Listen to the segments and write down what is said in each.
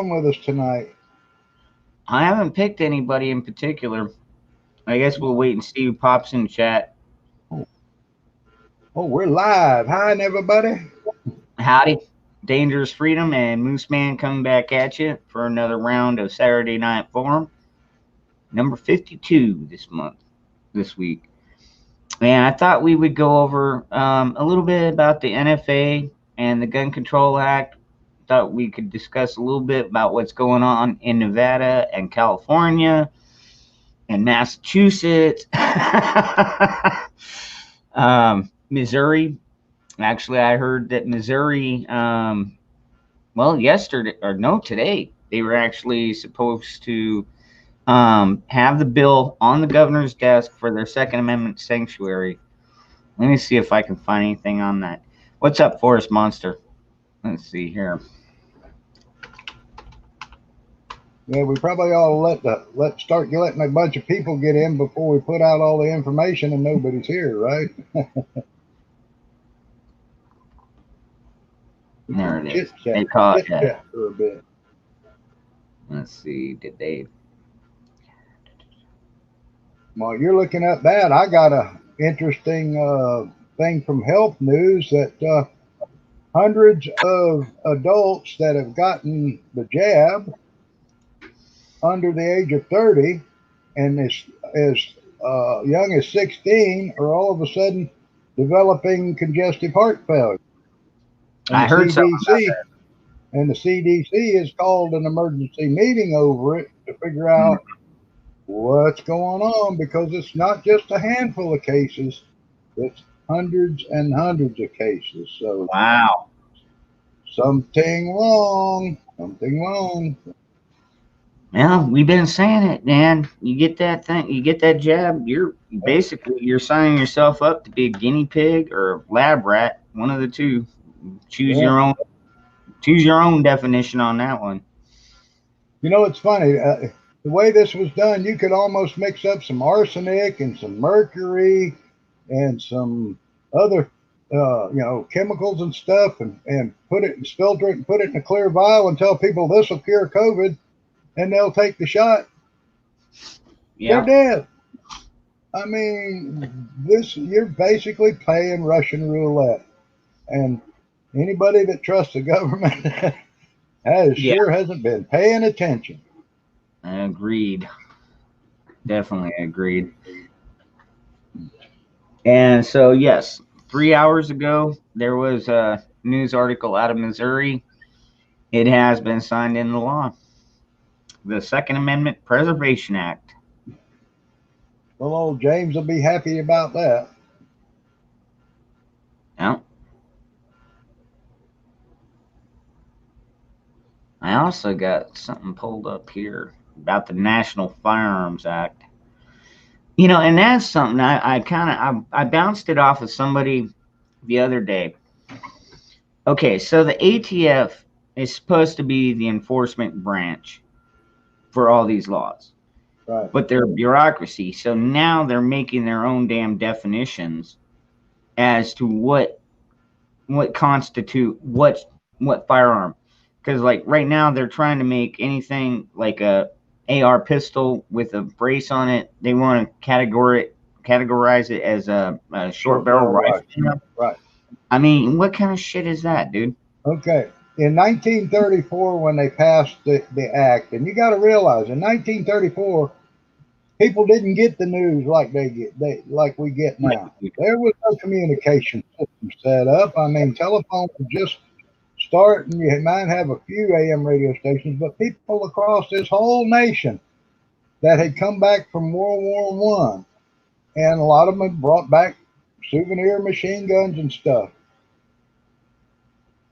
with us tonight? I haven't picked anybody in particular. I guess we'll wait and see who pops in chat. Oh, we're live. Hi, everybody. Howdy. Dangerous Freedom and Mooseman coming back at you for another round of Saturday Night Forum. Number 52 this week. And I thought we would go over a little bit about the NFA and the Gun Control Act. Thought we could discuss a little bit about what's going on in Nevada and California and Massachusetts. Missouri. Actually, I heard that Missouri, yesterday, or no, today, they were actually supposed to have the bill on the governor's desk for their Second Amendment sanctuary. Let me see if I can find anything on that. What's up, Forest Monster? Let's see here. Yeah, we probably ought to start letting a bunch of people get in before we put out all the information and nobody's here, right? There it is. Chit They call it chat for a bit. Let's see. Did they? While you're looking at that, I got a interesting thing from Health News that hundreds of adults that have gotten the jab under the age of 30 and as young as 16 are all of a sudden developing congestive heart failure. And I heard something about that. And the CDC has called an emergency meeting over it to figure out what's going on, because it's not just a handful of cases, it's hundreds and hundreds of cases. So wow, something wrong. Well, we've been saying it, man. You get that thing, you get that jab, you're signing yourself up to be a guinea pig or a lab rat, one of the two. Choose your own definition on that one. You know, it's funny. The way this was done, you could almost mix up some arsenic and some mercury and some other, chemicals and stuff, and put it and filter it and put it in a clear vial and tell people this will cure COVID, and they'll take the shot. Yeah. They're dead. I mean, you're basically playing Russian roulette, and anybody that trusts the government sure hasn't been paying attention. Agreed. Definitely agreed. And so, yes, 3 hours ago, there was a news article out of Missouri. It has been signed into law. The Second Amendment Preservation Act. Well, old James will be happy about that. Yeah. I also got something pulled up here about the National Firearms Act. You know, and that's something I bounced it off of somebody the other day. Okay, so the ATF is supposed to be the enforcement branch for all these laws. Right. But they're bureaucracy. So now they're making their own damn definitions as to what constitute what firearm. Because like right now they're trying to make anything like a AR pistol with a brace on it. They want to categorize it as a short barrel rifle. Right. I mean, what kind of shit is that, dude? Okay. In 1934, when they passed the act, and you got to realize, in 1934, people didn't get the news like like we get now. There was no communication system set up. I mean, telephones were just starting. You might have a few AM radio stations, but people across this whole nation that had come back from World War One, and a lot of them had brought back souvenir machine guns and stuff.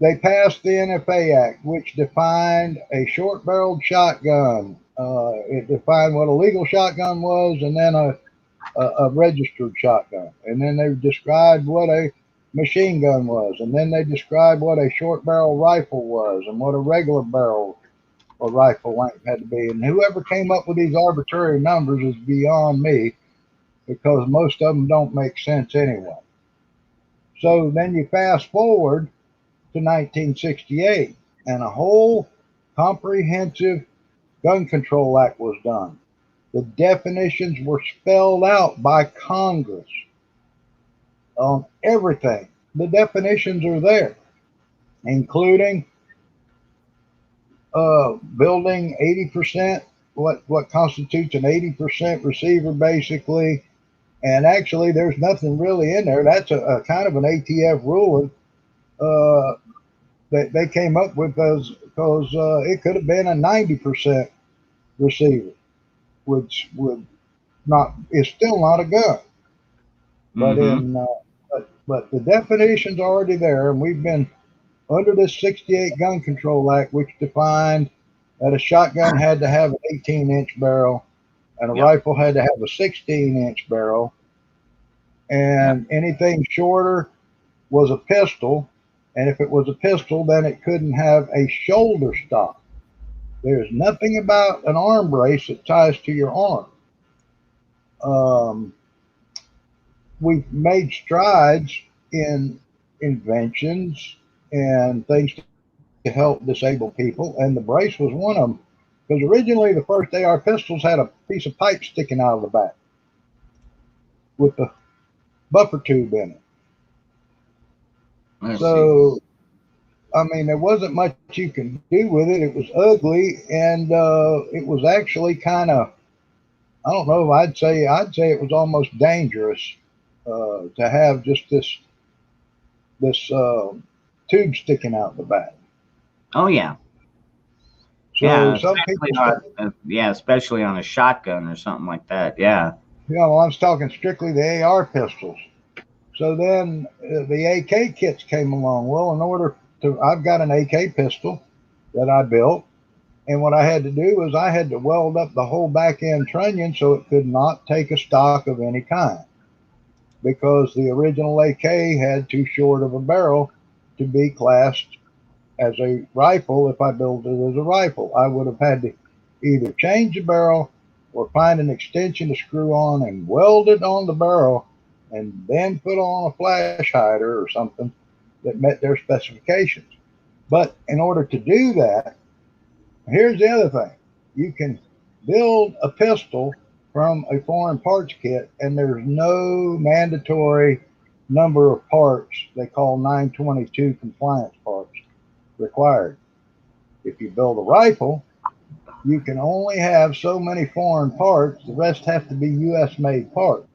They passed the NFA Act, which defined a short-barreled shotgun. It defined what a legal shotgun was, and then a registered shotgun. And then they described what a machine gun was, and then they described what a short-barrel rifle was, and what a regular barrel or rifle length had to be. And whoever came up with these arbitrary numbers is beyond me, because most of them don't make sense anyway. So then you fast forward to 1968, and a whole comprehensive gun control act was done. The definitions were spelled out by Congress on everything. The definitions are there, including building 80%, what constitutes an 80% receiver, basically. And actually, there's nothing really in there. That's a kind of an ATF ruling uh, that they came up with because it could have been a 90% receiver, which would not is still not a gun. But Mm-hmm. but the definition's already there, and we've been under this '68 Gun Control Act, which defined that a shotgun had to have an 18-inch barrel, and a Yep. rifle had to have a 16-inch barrel, Yep. and anything shorter was a pistol. And if it was a pistol, then it couldn't have a shoulder stock. There's nothing about an arm brace that ties to your arm. Um, we've made strides in inventions and things to help disabled people, and the brace was one of them. Because originally, the first AR pistols had a piece of pipe sticking out of the back with the buffer tube in it. Let's see. So, I mean, there wasn't much you can do with it. It was ugly, and it was actually kind of, I don't know. I'd say it was almost dangerous to have just this tube sticking out the back. Oh yeah. So Yeah, some especially people on start. especially on a shotgun or something like that. Yeah. Yeah, well, I was talking strictly the AR pistols. So then the AK kits came along. Well, in order to, I've got an AK pistol that I built, and what I had to do was I had to weld up the whole back end trunnion so it could not take a stock of any kind because the original AK had too short of a barrel to be classed as a rifle. If I built it as a rifle, I would have had to either change the barrel or find an extension to screw on and weld it on the barrel and then put on a flash hider or something that met their specifications. But in order to do that, here's the other thing: you can build a pistol from a foreign parts kit, and there's no mandatory number of parts they call 922 compliance parts required. If you build a rifle, you can only have so many foreign parts. The rest have to be U.S. made parts.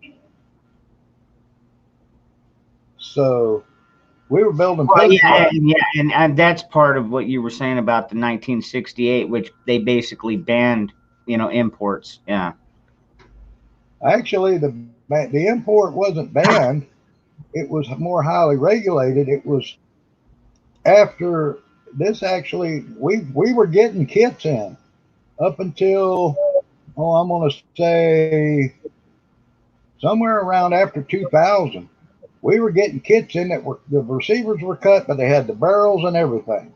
So we were building Well, pistols. and that's part of what you were saying about the 1968, which they basically banned, imports. Yeah. Actually, the import wasn't banned. It was more highly regulated. It was after this. Actually, we were getting kits in up until, I'm going to say somewhere around after 2000. We were getting kits in that were the receivers were cut, but they had the barrels and everything.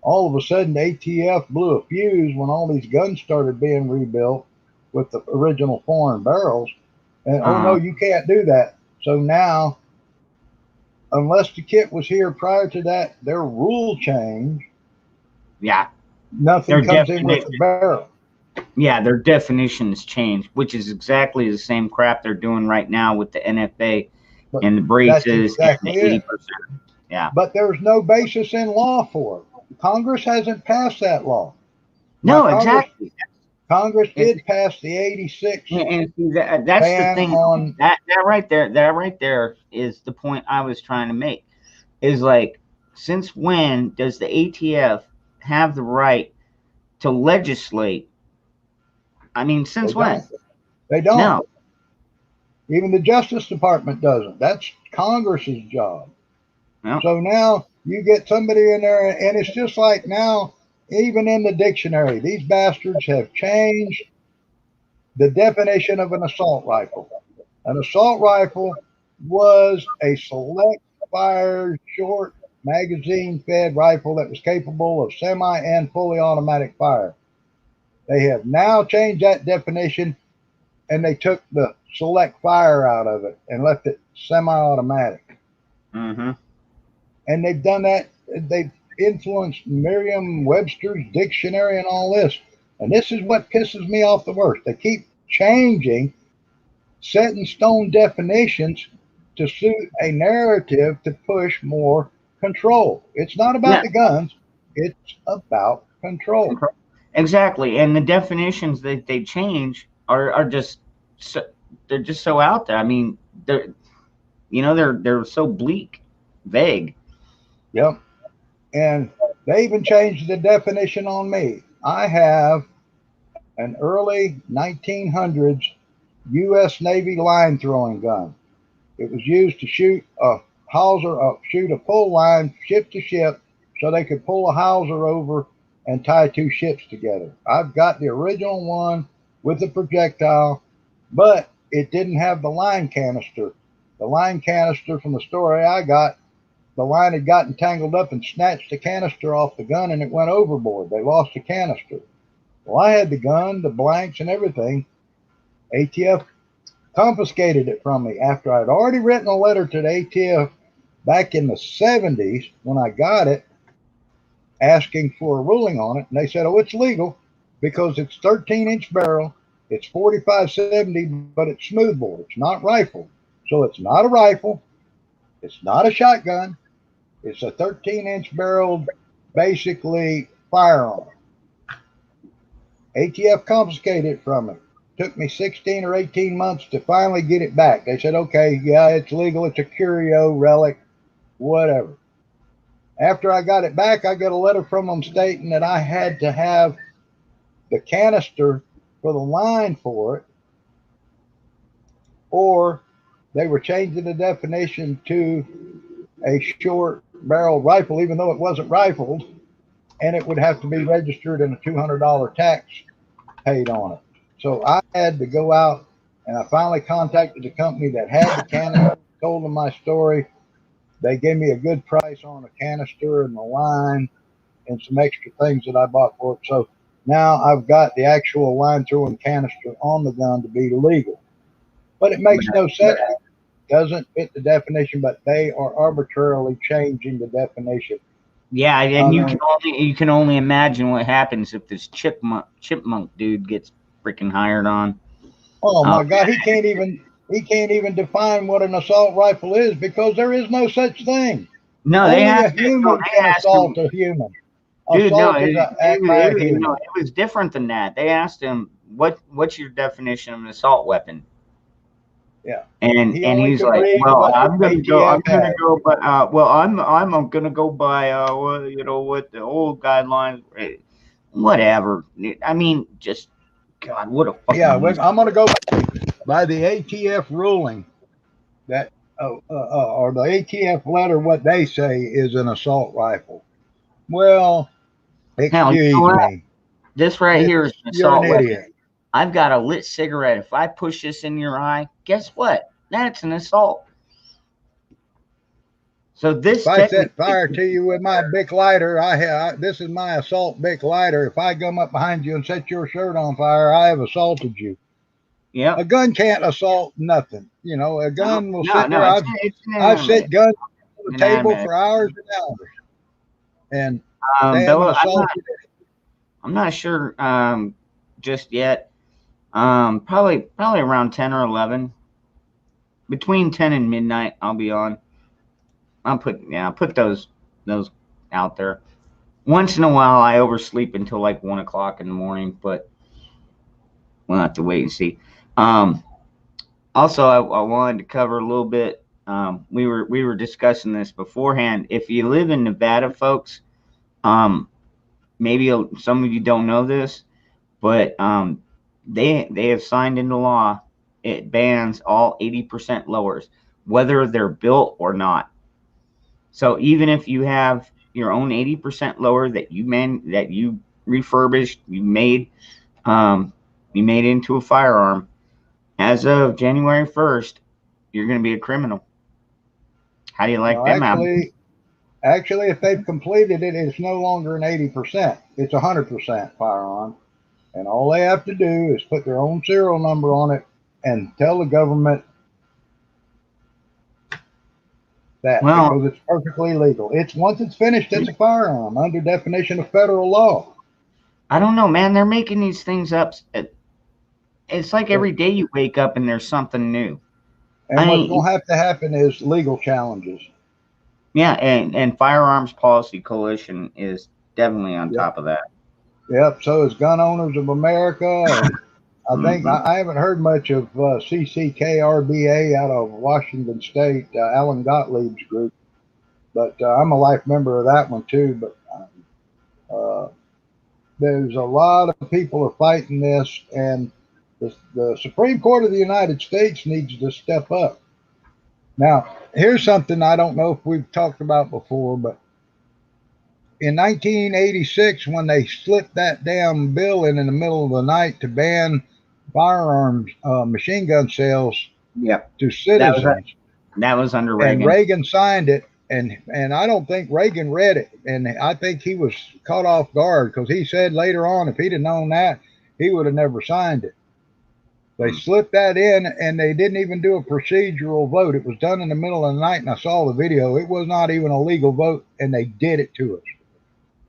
All of a sudden, the ATF blew a fuse when all these guns started being rebuilt with the original foreign barrels. And oh no, Uh, you can't do that. So now, unless the kit was here prior to that, their rule change, yeah. nothing Their comes in with definition. the barrel. Yeah, their definitions changed, which is exactly the same crap they're doing right now with the NFA But and the that's braces and the exactly it. 80%. Yeah. But there's no basis in law for it. Congress hasn't passed that law. Now, No, exactly. Congress And, did pass the '86 and see that's the ban thing. on. That right there is the point I was trying to make. Is like, since when does the ATF have the right to legislate? I mean, They since when? don't. They don't. No. Even the Justice Department doesn't. That's Congress's job. No. So now you get somebody in there, and it's just like now, even in the dictionary, these bastards have changed the definition of an assault rifle. An assault rifle was a select fire, short, magazine fed rifle that was capable of semi and fully automatic fire. They have now changed that definition and they took the select fire out of it and left it semi automatic. Mm-hmm. And they've done that. They've influenced Merriam-Webster's dictionary and all this. And this is what pisses me off the worst. They keep changing set in stone definitions to suit a narrative to push more control. It's not about Yeah, the guns, it's about control. exactly. And the definitions that they change are just so, they're just so out there. I mean, they're so bleak, vague. Yep. And they even changed the definition on me. I have an early 1900s U.S. Navy line throwing gun. It was used to shoot a shoot a pull line ship to ship so they could pull a hawser over and tie two ships together. I've got the original one with the projectile, but it didn't have the line canister. The line canister from the story I got, the line had gotten tangled up and snatched the canister off the gun and it went overboard. They lost the canister. Well, I had the gun, the blanks, and everything. ATF confiscated it from me after I'd already written a letter to the ATF back in the 70s when I got it, asking for a ruling on it. And they said, oh, it's legal because it's 13-inch barrel, it's 45-70, but it's smoothbore. It's not rifle. So it's not a rifle. It's not a shotgun. It's a 13-inch barreled, basically, firearm. ATF confiscated it from me. Took me 16 or 18 months to finally get it back. They said, okay, yeah, it's legal. It's a curio, relic, whatever. After I got it back, I got a letter from them stating that I had to have the canister for the line for it, or they were changing the definition to a short barrel rifle, even though it wasn't rifled, and it would have to be registered and a $200 tax paid on it. So I had to go out and I finally contacted the company that had the canister, told them my story. They gave me a good price on the canister and the line and some extra things that I bought for it. So now I've got the actual line throwing canister on the gun to be legal. But it makes no sense. It doesn't fit the definition, but they are arbitrarily changing the definition. Yeah, and you can only imagine what happens if this chipmunk dude gets freaking hired on. Oh Uh, my God, he can't even define what an assault rifle is because there is no such thing. no, they Only a asked him. No, human they can asked him, assault a human. dude. No, Assault is an act by a human. it was different than that. They asked him, "What's your definition of an assault weapon?" Yeah. And He and only he's could like, read "Well, what I'm ATF gonna had. go by, well, I'm gonna go by, what the old guidelines, whatever." I mean, just God, what a Yeah, fucking waste. I'm going to go by the ATF ruling that, or the ATF letter, what they say is an assault rifle. Well, Hell, you know excuse what? me. This right here is an You're an assault weapon. idiot. I've got a lit cigarette. If I push this in your eye, guess what? That's an assault. So If this I set technically, fire to you with my Bic lighter, this is my assault Bic lighter. If I come up behind you and set your shirt on fire, I have assaulted you. A yep. gun can't assault nothing. You know, a No, gun will no, sit no. there. It's I've inanimate. set guns on the table Inanimate. for hours and hours, and they haven't Bella, assaulted it. I'm not sure just yet. Probably around 10 or 11. Between 10 and midnight, I'll be on. I'll put those out there. Once in a while, I oversleep until like 1 o'clock in the morning, but we'll have to wait and see. Um, Also, I wanted to cover a little bit. We were discussing this beforehand. If you live in Nevada, folks, um, maybe some of you don't know this, but they have signed into law. It bans all 80% lowers, whether they're built or not. So even if you have your own 80% lower that you refurbished, um, you made into a firearm, as of January 1st, you're going to be a criminal. How do you like No, them apples? actually, if they've completed it, it's no longer an 80%. It's 100% firearm, and all they have to do is put their own serial number on it and tell the government that Well, because it's perfectly legal. It's once it's finished, it's a firearm under definition of federal law. I don't know, man. They're making these things up. It's like every day you wake up and there's something new. And I what's mean, going to happen is legal challenges. yeah, and Firearms Policy Coalition is definitely on Yep. top of that. Yep. So is Gun Owners of America. And I think Hmm. I haven't heard much of CCKRBA out of Washington State, Alan Gottlieb's group, but I'm a life member of that one too. But uh, there's a lot of people are fighting this, and the Supreme Court of the United States needs to step up. Now, here's something I don't know if we've talked about before, but in 1986, when they slipped that damn bill in the middle of the night to ban firearms, machine gun sales Yep, to that was citizens, that was under and Reagan. Reagan signed it, and I don't think Reagan read it, and I think he was caught off guard because he said later on if he'd have known that, he would have never signed it. They Hmm. slipped that in, and they didn't even do a procedural vote. It was done in the middle of the night, and I saw the video. It was not even a legal vote, and they did it to us.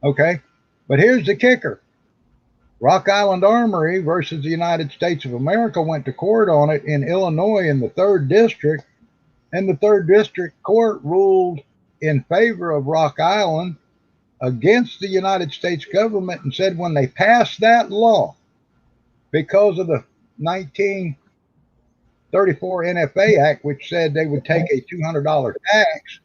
Okay, but here's the kicker: Rock Island Armory versus the United States of America went to court on it in Illinois in the third district, and the third district court ruled in favor of Rock Island against the United States government and said when they passed that law, because of the 1934 NFA Act, which said they would take a $200 tax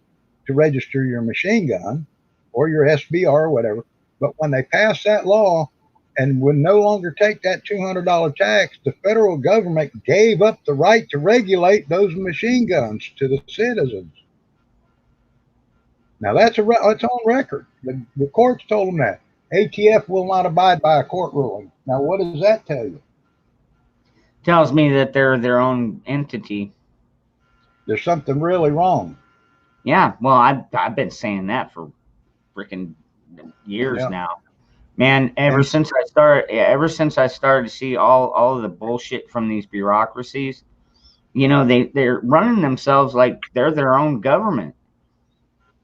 to register your machine gun or your SBR or whatever. But when they passed that law and would no longer take that $200 tax, the federal government gave up the right to regulate those machine guns to the citizens. Now that's on record. The courts told them that. ATF will not abide by a court ruling. Now, what does that tell you? Tells me that they're their own entity. There's something really wrong. Yeah, well, I've been saying that for freaking years Yeah. now. Man, And ever since I started to see all of the bullshit from these bureaucracies, they're running themselves like they're their own government.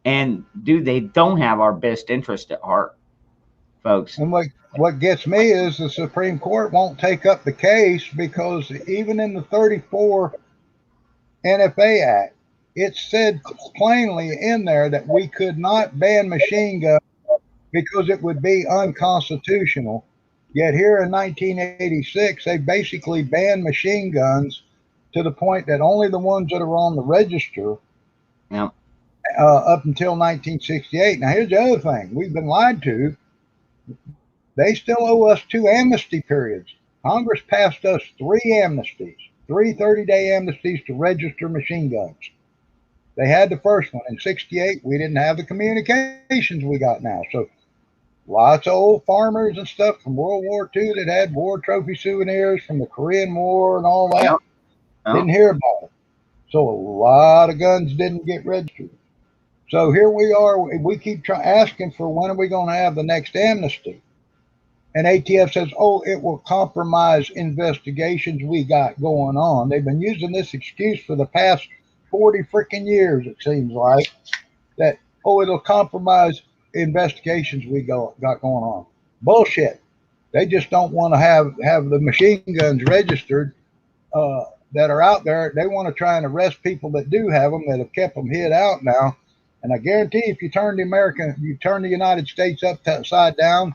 And dude, they don't have our best interest at heart, folks. And what gets me is the Supreme Court won't take up the case because even in the 34 NFA Act, it said plainly in there that we could not ban machine guns because it would be unconstitutional. Yet here in 1986, they basically banned machine guns to the point that only the ones that are on the register Yeah. up until 1968. Now, here's the other thing we've been lied to. They still owe us two amnesty periods. Congress passed us three amnesties, three 30-day amnesties to register machine guns. They had the first one in 68. We didn't have the communications we got now. So lots of old farmers and stuff from World War II that had war trophy souvenirs from the Korean War and all that Yeah. Yeah. didn't hear about it. So a lot of guns didn't get registered. So here we are. We keep asking for when are we going to have the next amnesty? And ATF says, oh, it will compromise investigations we got going on. They've been using this excuse for the past 40 freaking years, it seems like, that, oh, it'll compromise investigations we got going on. Bullshit. They just don't want to have the machine guns registered that are out there. They want to try and arrest people that do have them that have kept them hid out now. And I guarantee if you turn the United States upside down,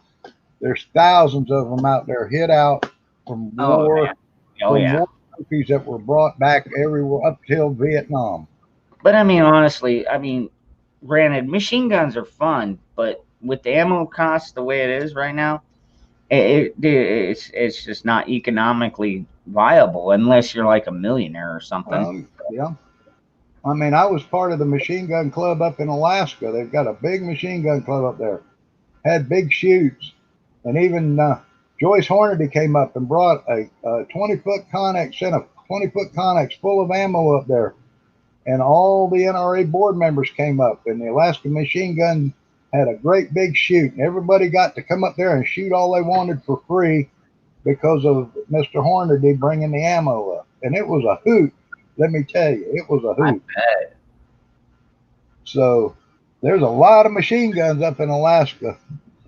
there's thousands of them out there hid out from Oh war man. Oh from yeah. war trophies that were brought back everywhere up till Vietnam. But I mean, honestly, granted, machine guns are fun, but with the ammo cost the way it is right now, it's just not economically viable unless you're like a millionaire or something. Yeah. I mean, I was part of the machine gun club up in Alaska. They've got a big machine gun club up there. Had big shoots, and even Joyce Hornady came up and brought a 20-foot Connex, sent a 20-foot Connex full of ammo up there, and all the NRA board members came up, and the Alaska Machine Gun had a great big shoot, and everybody got to come up there and shoot all they wanted for free because of Mr. Hornady bringing the ammo up, and it was a hoot. Let me tell you, it was a I hoot. bet. So there's a lot of machine guns up in Alaska,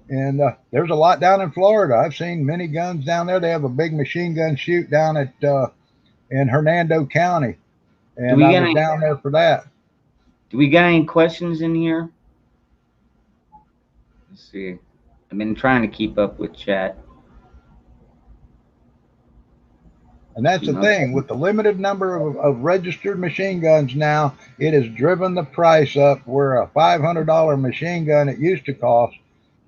and there's a lot down in Florida. I've seen many guns down there. They have a big machine gun shoot down at in Hernando County, Do and we I got was any? down there for that. Do we got any questions in here? Let's see. I've been trying to keep up with chat. And that's the No. thing with the limited number of registered machine guns now, it has driven the price up. Where a $500 machine gun it used to cost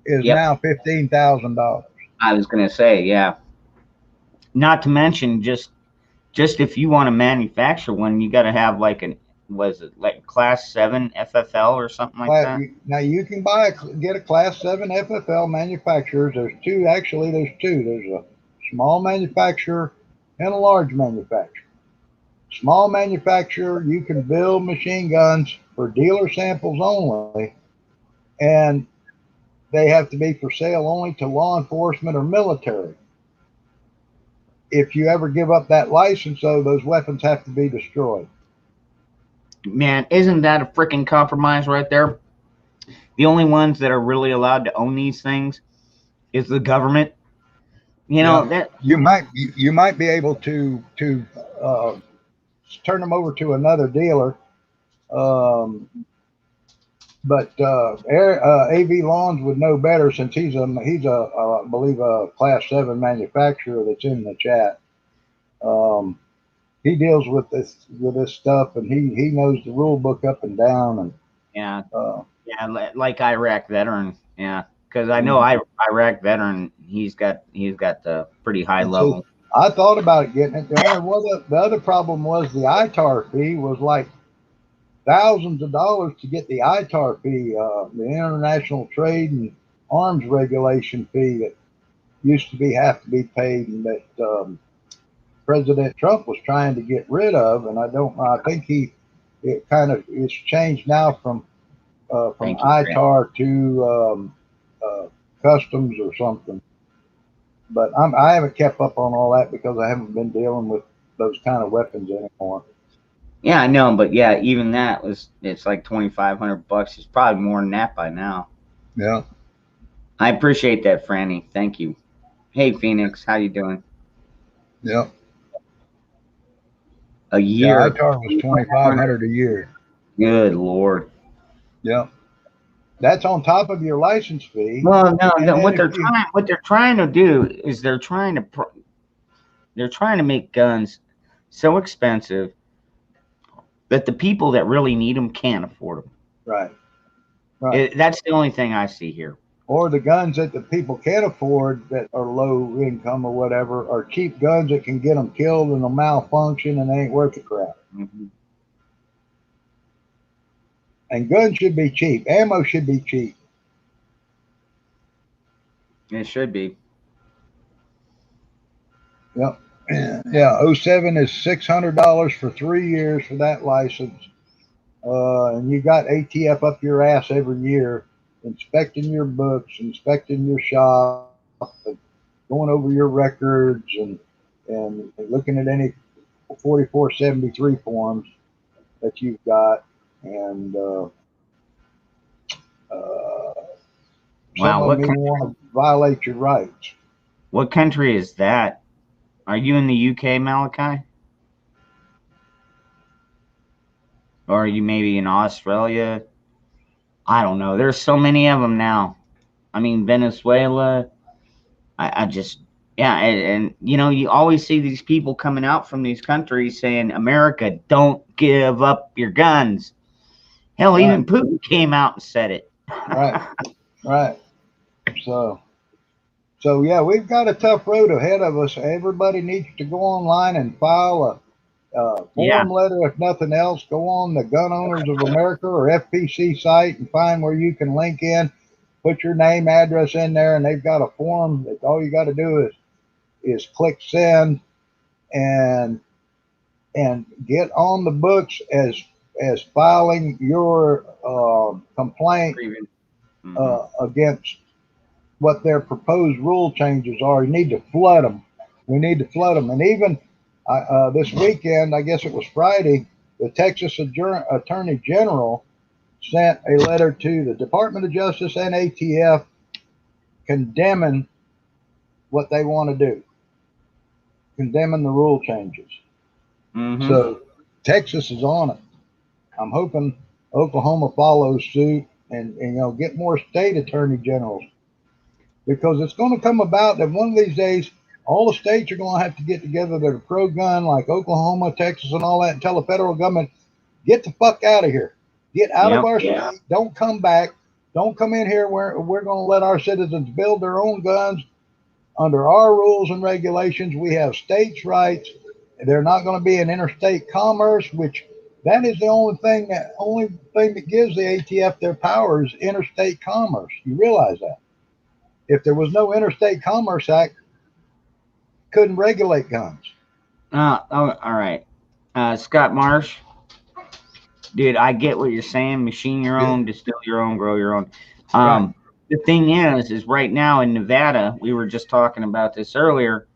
is Yep. now $15,000. I was gonna say, yeah. Not to mention, just if you want to manufacture one, you got to have like an was it like Class 7 FFL or something like that? Now you can get a Class 7 FFL manufacturers. There's two, actually. There's two. There's a small manufacturer and a large manufacturer. Small manufacturer, you can build machine guns for dealer samples only, and they have to be for sale only to law enforcement or military. If you ever give up that license, though, those weapons have to be destroyed. Man, isn't that a freaking compromise right there? The only ones that are really allowed to own these things is the government. You know Yeah, that. you might be able to uh, turn them over to another dealer. Um, but AV Lawns would know better since he's I believe a Class 7 manufacturer that's in the chat. Um, he deals with this stuff, and he knows the rule book up and down. And Yeah, uh, yeah, like Iraq veteran. Yeah, because I know mhm. Iraq veteran. He's got the pretty high And see, level. I thought about getting it. The other problem was the ITAR fee was like thousands of dollars to get the ITAR fee, the International Trade and Arms Regulation fee that used to be have to be paid, and that President Trump was trying to get rid of. And I don't know. I think it kind of it's changed now from Thank you, Grant. ITAR to uh, customs or something. But I haven't kept up on all that because I haven't been dealing with those kind of weapons anymore. Yeah, I know, but yeah, even that it's like $2,500. It's probably more than that by now. Yeah, I appreciate that, Franny. Thank you. Hey, Phoenix, how you doing? yeah, A yeah. year, ITAR was 2,500 a year. good lord. Yeah, that's on top of your license fee. Well, no, And no. then What if they're you trying to do is they're trying to make guns so expensive that the people that really need them can't afford them. right, right, That's the only thing I see here. or the guns that the people can't afford that are low income or whatever are cheap guns that can get them killed and they'll malfunction and they ain't worth the crap. Mhm. And guns should be cheap. Ammo should be cheap. It should be. Yep. Yeah. '07 is $600 for 3 years for that license. And you got ATF up your ass every year, inspecting your books, inspecting your shop, and going over your records, and looking at any 4473 forms that you've got, and uh, some Wow, of them even want to violate your rights. what country is that? Are you in the UK, Malachi? Or are you maybe in Australia? I don't know. There's so many of them now. I mean, Venezuela. I just, yeah, and you know, you always see these people coming out from these countries saying, America, don't give up your guns. Hell, Right, even Putin came out and said it. right, right. So, so yeah, we've got a tough road ahead of us. Everybody needs to go online and file a Yeah. form letter. If nothing else, go on the Gun Owners of America or FPC site and find where you can link in. Put your name, address in there, and they've got a form. That all you got to do is click send and get on the books as filing your complaint Mm-hmm. against what their proposed rule changes are. You need to flood them. We need to flood them. And even this weekend, I guess it was Friday, the Texas Attorney General sent a letter to the Department of Justice and ATF condemning what they want to do, condemning the rule changes. Mm-hmm. So Texas is on it. I'm hoping Oklahoma follows suit and get more state attorney generals, because it's going to come about that one of these days all the states are going to have to get together that are pro gun, like Oklahoma, Texas, and all that, and tell the federal government, get the fuck out of here. Get out of Yep. our state. Don't come back. Don't come in here where we're going to let our citizens build their own guns under our rules and regulations. We have states' rights. They're not going to be in interstate commerce, which that is the only thing that gives the ATF their powers, interstate commerce. You realize that? If there was no Interstate Commerce Act, couldn't regulate guns. Oh, all right. Scott Marsh, dude, I get what you're saying. Machine your Yeah, own, distill your own, grow your own. right. The thing is right now in Nevada, we were just talking about this earlier.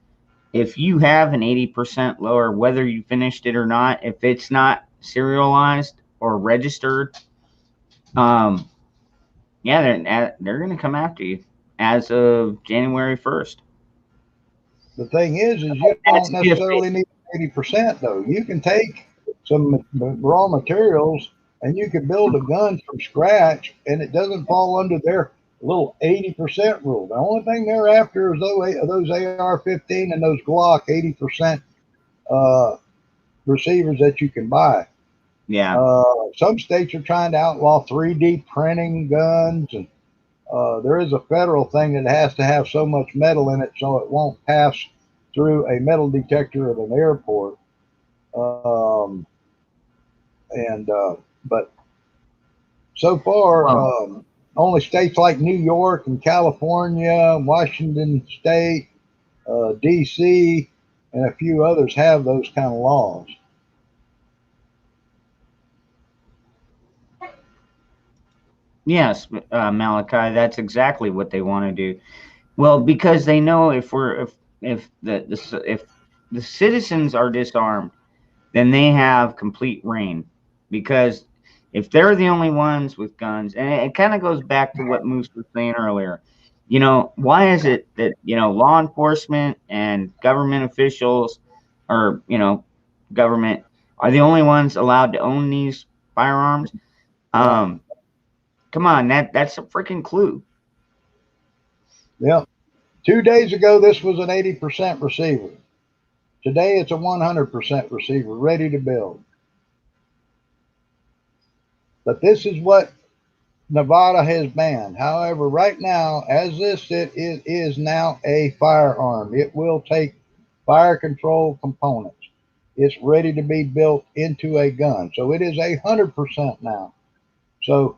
If you have an 80% lower, whether you finished it or not, if it's not serialized or registered, um, yeah, they're going to come after you as of January 1st. The thing is you don't That's if necessarily need 80% though. You can take some raw materials and you can build a gun from scratch, and it doesn't fall under their little 80% rule. The only thing they're after is those AR-15 and those Glock 80% uh, receivers that you can buy. yeah, Some states are trying to outlaw 3D printing guns, and there is a federal thing that has to have so much metal in it so it won't pass through a metal detector at an airport. Um, and But so far, well, only states like New York and California, Washington State, D.C., and a few others have those kind of laws. yes, Malachi, that's exactly what they want to do. Well, because they know if the citizens are disarmed, then they have complete reign. Because if they're the only ones with guns, and it kind of goes back to what Moose was saying earlier, why is it that law enforcement and government officials, or government, are the only ones allowed to own these firearms? Right. Um, Come on, that's a freaking clue. Yep. 2 days ago, this was an 80% receiver. Today, it's a 100% receiver, ready to build. But this is what Nevada has banned. However, right now, as this it is now a firearm. It will take fire control components. It's ready to be built into a gun. So it is 100% now. So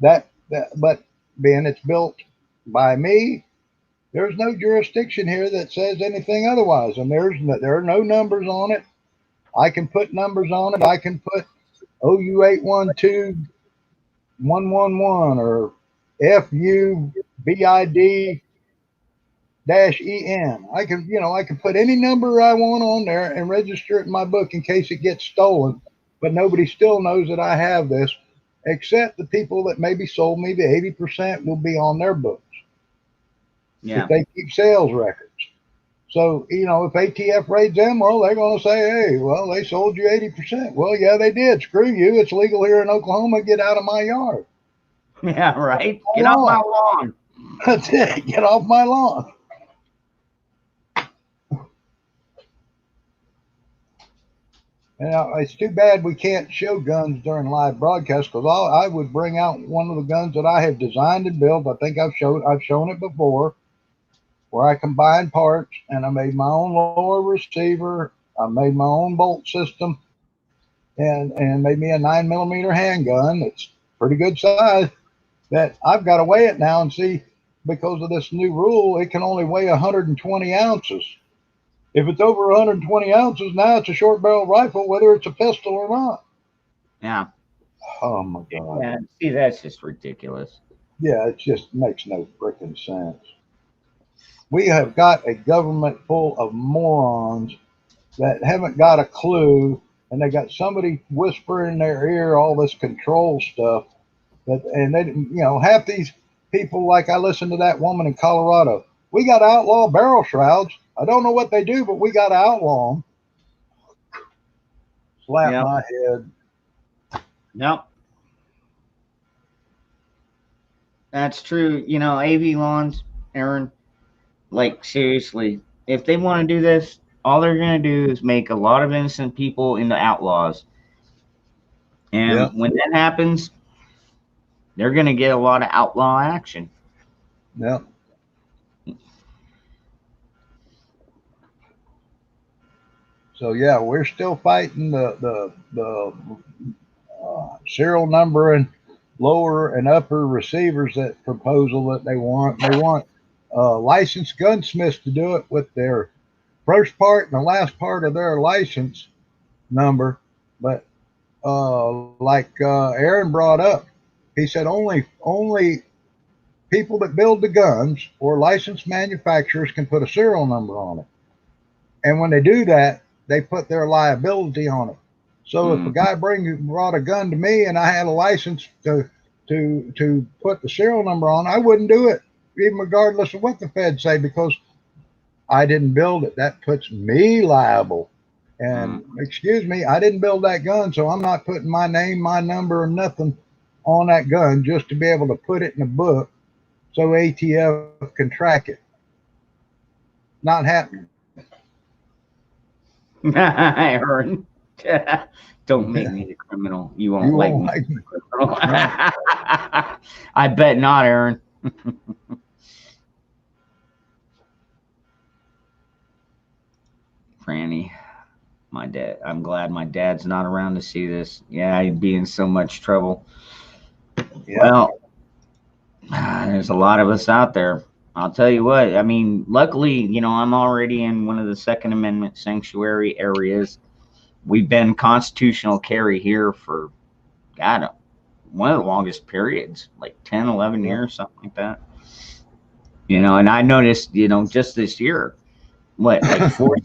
but being it's built by me, there's no jurisdiction here that says anything otherwise, and there are no numbers on it. I can put numbers on it. I can put OU 812-111 or FUBID -EN. I can put any number I want on there and register it in my book in case it gets stolen. But nobody still knows that I have this, except the people that maybe sold me the 80% will be on their books if Yeah. they keep sales records. So, if ATF raids them, well, they're going to say, hey, well, they sold you 80%. Well, yeah, they did. Screw you. It's legal here in Oklahoma. Get out of my yard. Yeah, right. My Get off my lawn. lawn. That's it. Get off my lawn. It's too bad we can't show guns during live broadcasts, because I would bring out one of the guns that I have designed and built. I think I've shown it before, where I combined parts and I made my own lower receiver. I made my own bolt system, and made me a 9mm handgun. It's pretty good size. That I've got to weigh it now and see, because of this new rule, it can only weigh 120 ounces. If it's over 120 ounces, now it's a short barrel rifle, whether it's a pistol or not. Yeah. Oh my God. Yeah. See, that's just ridiculous. Yeah, it just makes no freaking sense. We have got a government full of morons that haven't got a clue, and they got somebody whispering in their ear all this control stuff. But and they, half these people, like I listened to that woman in Colorado. We got to outlaw barrel shrouds. I don't know what they do, but we got to outlaw them. Slap Yep. my head. Yep. That's true. AV lawns, Aaron, like seriously, if they want to do this, all they're going to do is make a lot of innocent people into outlaws. And Yep. when that happens, they're going to get a lot of outlaw action. Yep. So yeah, we're still fighting the serial number and lower and upper receivers, that proposal that they want. They want licensed gunsmiths to do it with their first part and the last part of their license number. But like Aaron brought up, he said only people that build the guns or licensed manufacturers can put a serial number on it. And when they do that, they put their liability on it. So if a guy brought a gun to me and I had a license to put the serial number on, I wouldn't do it, even regardless of what the feds say, because I didn't build it. That puts me liable. And excuse me, I didn't build that gun, so I'm not putting my name, my number, or nothing on that gun just to be able to put it in a book so ATF can track it. Not happening. Aaron, don't make me the criminal. You won't like me. No. I bet not, Aaron. Franny, my dad. I'm glad my dad's not around to see this. Yeah, he'd be in so much trouble. Yeah. Well, there's a lot of us out there. I'll tell you what. I mean, luckily, I'm already in one of the Second Amendment sanctuary areas. We've been constitutional carry here for, God, one of the longest periods, like 10, 11 years, something like that. And I noticed, just this year, like four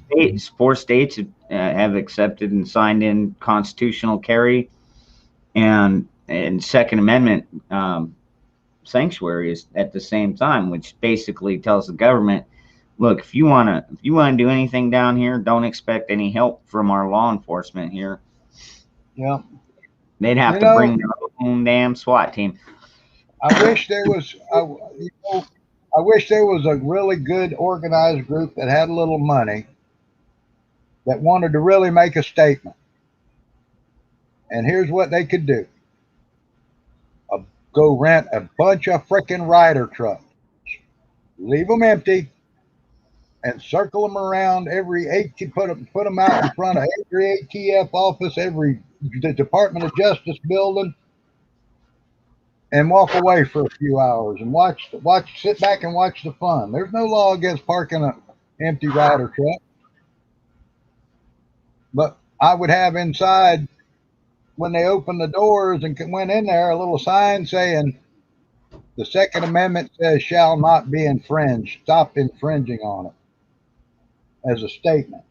states have accepted and signed in constitutional carry and Second Amendment sanctuaries at the same time, which basically tells the government, look, if you want to do anything down here, don't expect any help from our law enforcement here. Yeah. They'd have to bring their own damn SWAT team. I wish there was I wish there was a really good organized group that had a little money that wanted to really make a statement. And here's what they could do. Go rent a bunch of freaking rider trucks. Leave them empty and circle them around every put them out in front of every ATF office, the Department of Justice building, and walk away for a few hours and sit back and watch the fun. There's no law against parking an empty rider truck. But I would have inside, when they opened the doors and went in there, a little sign saying, the Second Amendment says shall not be infringed. Stop infringing on it, as a statement.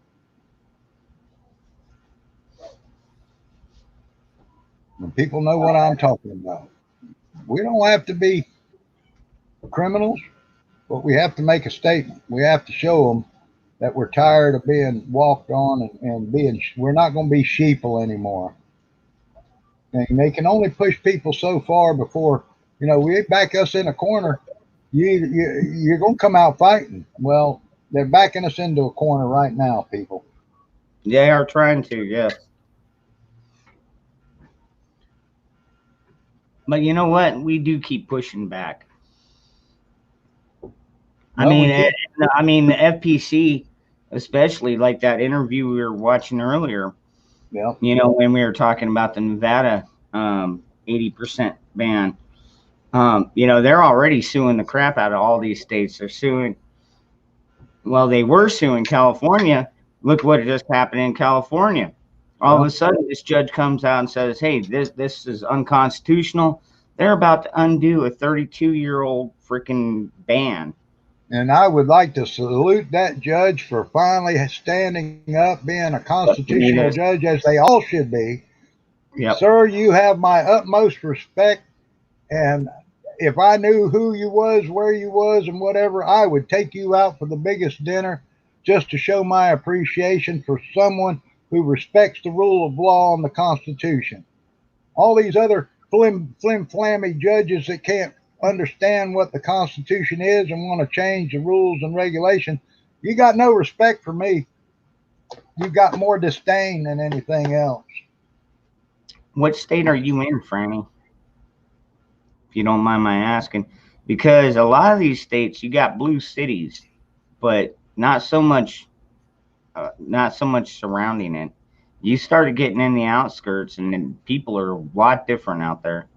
And people know what I'm talking about. We don't have to be criminals, but we have to make a statement. We have to show them that we're tired of being walked on and we're not going to be sheeple anymore. And they can only push people so far before, we back us in a corner. You're going to come out fighting. Well, they're backing us into a corner right now, people. They are trying to, yes. But you know what? We do keep pushing back. I mean, the FPC, especially like that interview we were watching earlier. Yeah. When we were talking about the Nevada 80% ban. They're already suing the crap out of all these states. They're suing. Well, they were suing California. Look what just happened in California. All of a sudden, this judge comes out and says, "Hey, this is unconstitutional." They're about to undo a 32-year-old freaking ban. And I would like to salute that judge for finally standing up, being a constitutional judge, as they all should be. Yep. Sir, you have my utmost respect. And if I knew who you was, where you was, and whatever, I would take you out for the biggest dinner just to show my appreciation for someone who respects the rule of law and the Constitution. All these other flim flammy judges that can't understand what the Constitution is and want to change the rules and regulations, you got no respect for me. You got more disdain than anything else. What state are you in, Franny? If you don't mind my asking, because a lot of these states you got blue cities, but not so much surrounding it. You started getting in the outskirts, and then people are a lot different out there.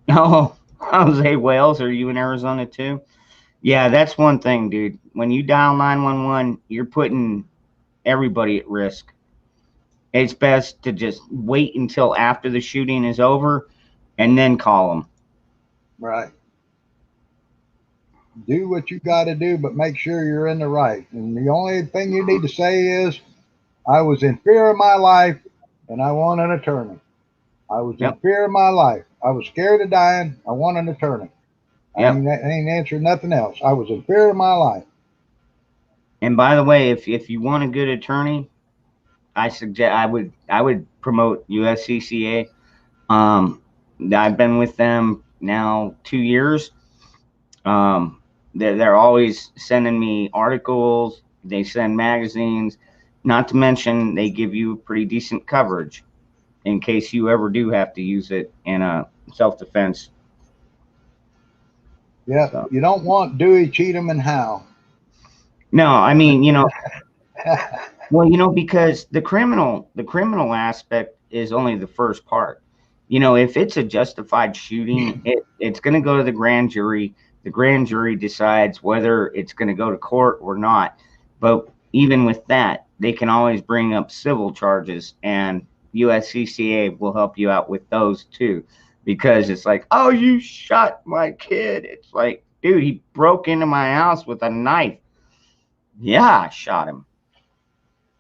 Oh, Jose Wales, are you in Arizona too? Yeah, that's one thing, dude. When you dial 911, you're putting everybody at risk. It's best to just wait until after the shooting is over and then call them. Right. Do what you got to do, but make sure you're in the right. And the only thing you need to say is, I was in fear of my life and I want an attorney. I was in Yep, fear of my life. I was scared of dying. I want an attorney. yep. I ain't answering nothing else. I was in fear of my life. And by the way, if you want a good attorney, I would promote USCCA. Um, I've been with them now 2 years. They're always sending me articles. They send magazines. Not to mention, they give you pretty decent coverage in case you ever do have to use it in a self defense. Yeah, So you don't want Dewey, Cheatham, and Howe. no, I mean, well, because the criminal aspect is only the first part. If it's a justified shooting, it's going to go to the grand jury. The grand jury decides whether it's going to go to court or not. But even with that, they can always bring up civil charges, and USCCA will help you out with those too. Because it's like, oh, you shot my kid. It's like, dude, he broke into my house with a knife. Yeah, I shot him.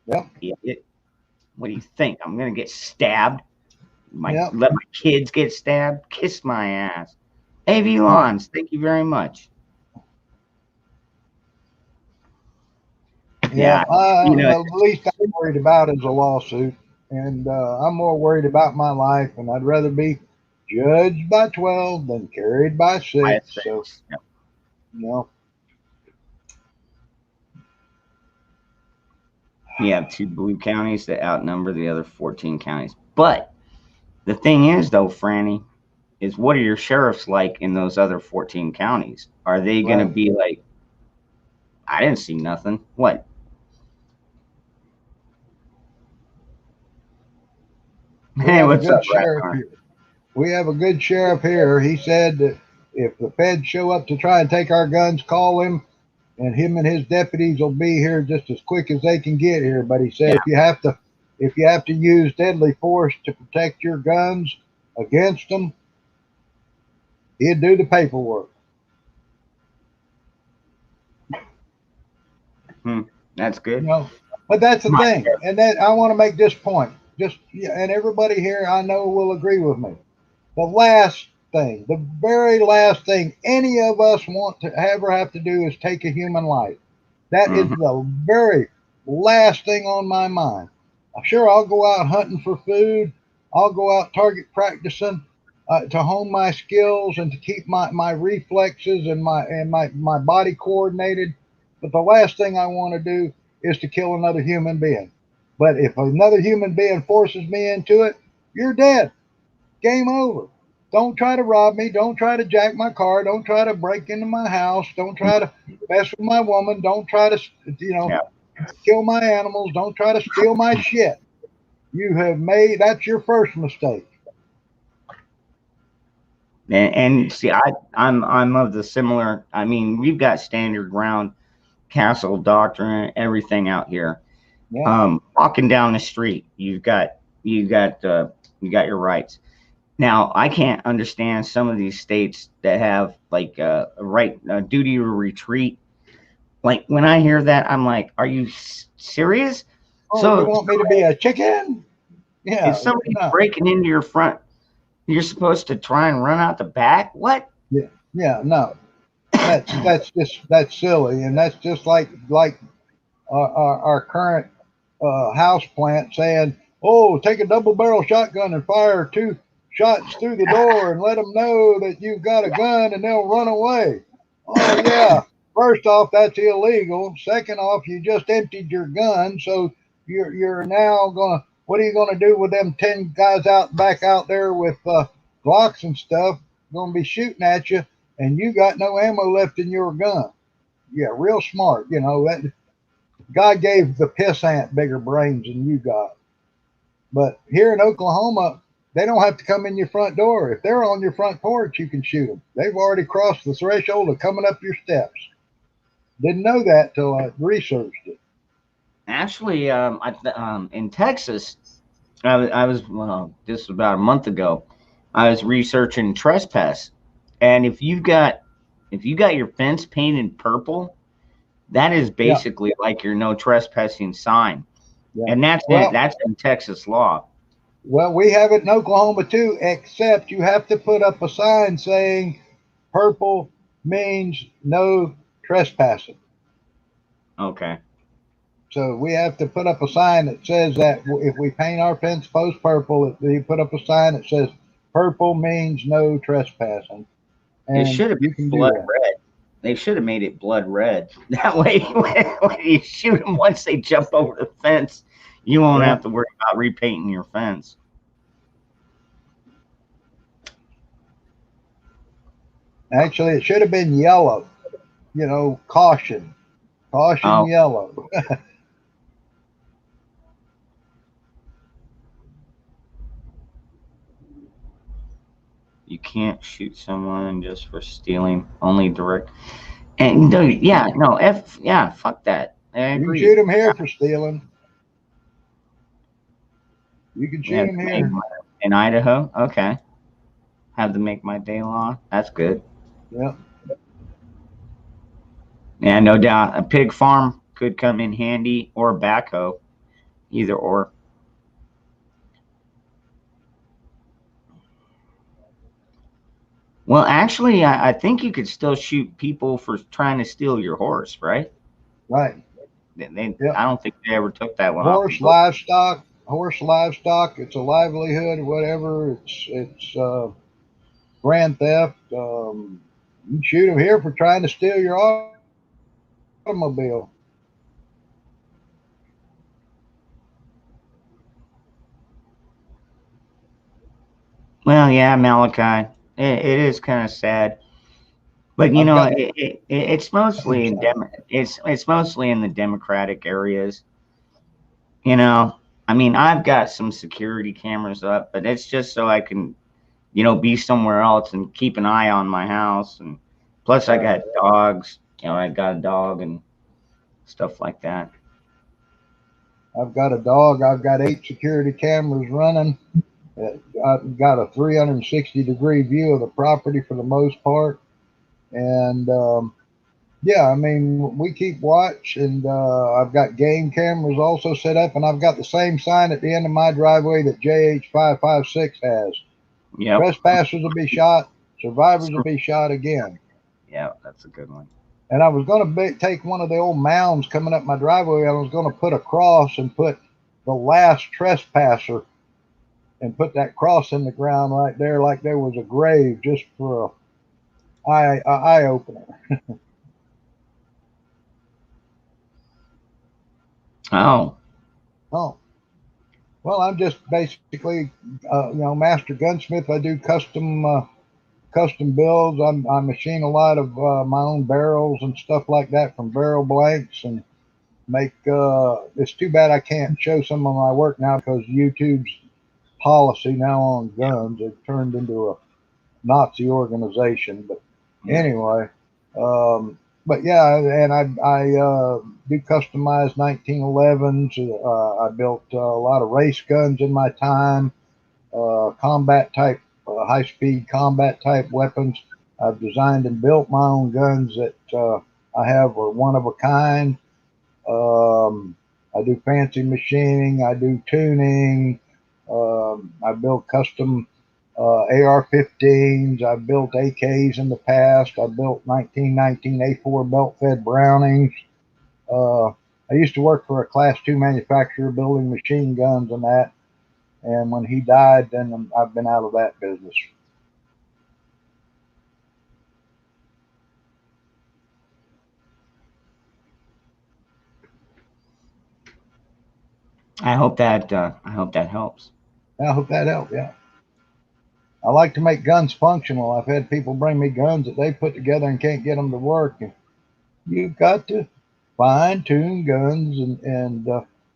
Yep, Idiot. What do you think? I'm gonna get stabbed? yep, Let my kids get stabbed? Kiss my ass. AV yep, Lawns, thank you very much. yep. Yeah, you know, The least I'm worried about is a lawsuit, and I'm more worried about my life, and I'd rather be judged by 12 than carried by I 6. So, six. Yep. you know, You have two blue counties that outnumber the other 14 counties. But the thing is, though, Franny, is what are your sheriffs like in those other 14 counties? Are they going to right. be like, I didn't see nothing? What? We Hey, have a what's up, good sheriff Ragnar? here. We have a good sheriff here. He said that if the feds show up to try and take our guns, call him, and him and his deputies will be here just as quick as they can get here. But he said Yeah. if you have to use deadly force to protect your guns against them, he'd do the paperwork. Hmm, that's You good. know, but that's the My thing, and that I want to make this point. Just yeah, and everybody here I know will agree with me. The last thing, the very last thing any of us want to ever have to do is take a human life. That is Mhm. the very last thing on my mind. Sure, I'll go out hunting for food. I'll go out target practicing to hone my skills and to keep my reflexes and my body coordinated. But the last thing I want to do is to kill another human being. But if another human being forces me into it, you're dead. Game over. Don't try to rob me. Don't try to jack my car. Don't try to break into my house. Don't try to mess with my woman. Don't try to, you know, Yeah. kill my animals. Don't try to steal my shit. You have made that's your first mistake. And see, I'm of the similar. I mean, we've got standard ground, castle doctrine, everything out here. Yeah, Walking down the street, you got your rights. Now, I can't understand some of these states that have like a right a duty to retreat. Like when I hear that, I'm like, are you serious? oh, you So want me to be a chicken? If Yeah, somebody's no, breaking into your front, you're supposed to try and run out the back. What? yeah, yeah, no. That's silly, and that's just like our current house plant saying, "Oh, take a double barrel shotgun and fire 2 shots through the door and let them know that you've got a gun, and they'll run away." Oh yeah. First off, that's illegal. Second off, you just emptied your gun, so you're now gonna. What are you gonna do with them 10 guys out back out there with Glocks and stuff? Gonna be shooting at you, and you got no ammo left in your gun. Yeah, real smart. That God gave the piss ant bigger brains than you got. But here in Oklahoma, they don't have to come in your front door. If they're on your front porch, you can shoot them. They've already crossed the threshold of coming up your steps. Didn't know that till I researched it. Actually, in Texas, I was well, this was about a month ago. I was researching trespass, and if you got your fence painted purple, that is Yeah, basically like your no trespassing sign, yeah. and that's in Texas law. Well, we have it in Oklahoma too, except you have to put up a sign saying purple means no trespassing. Okay. So we have to put up a sign that says that if we paint our fence post purple, we put up a sign that says purple means no trespassing, It and should have you been can do blood that. red. They should have made it blood red. That way, when you shoot them once they jump over the fence, you won't Yeah, have to worry about repainting your fence. actually, it should have been yellow. Caution, caution, Oh, yellow. you can't shoot someone just for stealing. Only direct. And no, yeah, no, yeah, fuck that. I You can agree. shoot them here for stealing. You can Yeah, shoot them they made here. in Idaho. Okay, have to make my day law. That's good. Yeah, Yeah, no doubt. A pig farm could come in handy, or a backhoe, either or. Well, actually, I think you could still shoot people for trying to steal your horse, right? right. I Yep. don't think they ever took that one off the Horse, book. livestock, horse, livestock. It's a livelihood, whatever. It's grand theft. You can shoot them here for trying to steal your automobile. Well, yeah, Malachi, it is kind of sad, but I've got. it's I'm mostly in sorry. it's mostly in the Democratic areas. You know, I mean, I've got some security cameras up, but it's just so I can be somewhere else and keep an eye on my house. And plus, I Right. got dogs. I got a dog and stuff like that. I've got a dog. I've got 8 security cameras running. I've got a 360-degree view of the property for the most part. And yeah, I mean, we keep watch, and I've got game cameras also set up, and I've got the same sign at the end of my driveway that JH556 has. Yep. Trespassers will be shot, survivors will be shot again. Yeah, that's a good one. And I was going to take one of the old mounds coming up my driveway. I was going to put a cross and put the last trespasser and put that cross in the ground right there, like there was a grave, just for a eye opener. Oh, Oh, well, I'm just basically, master gunsmith. I do custom builds. I machine a lot of my own barrels and stuff like that from barrel blanks, and make. It's too bad I can't show some of my work now because YouTube's policy now on guns. It turned into a Nazi organization. But yeah. anyway, but yeah, and I do customized 1911s. I built a lot of race guns in my time, combat type, high speed combat type weapons. I've designed and built my own guns that I have are one of a kind. I do fancy machining. I do tuning. I built custom AR-15s. I built AKs in the past. I built 1919 A4 belt-fed Brownings. Uh, I used to work for a Class 2 manufacturer building machine guns and that. And when he died, then I've been out of that business. I hope that helps. I hope that helped. Yeah. I like to make guns functional. I've had people bring me guns that they put together and can't get them to work. And you've got to fine tune guns and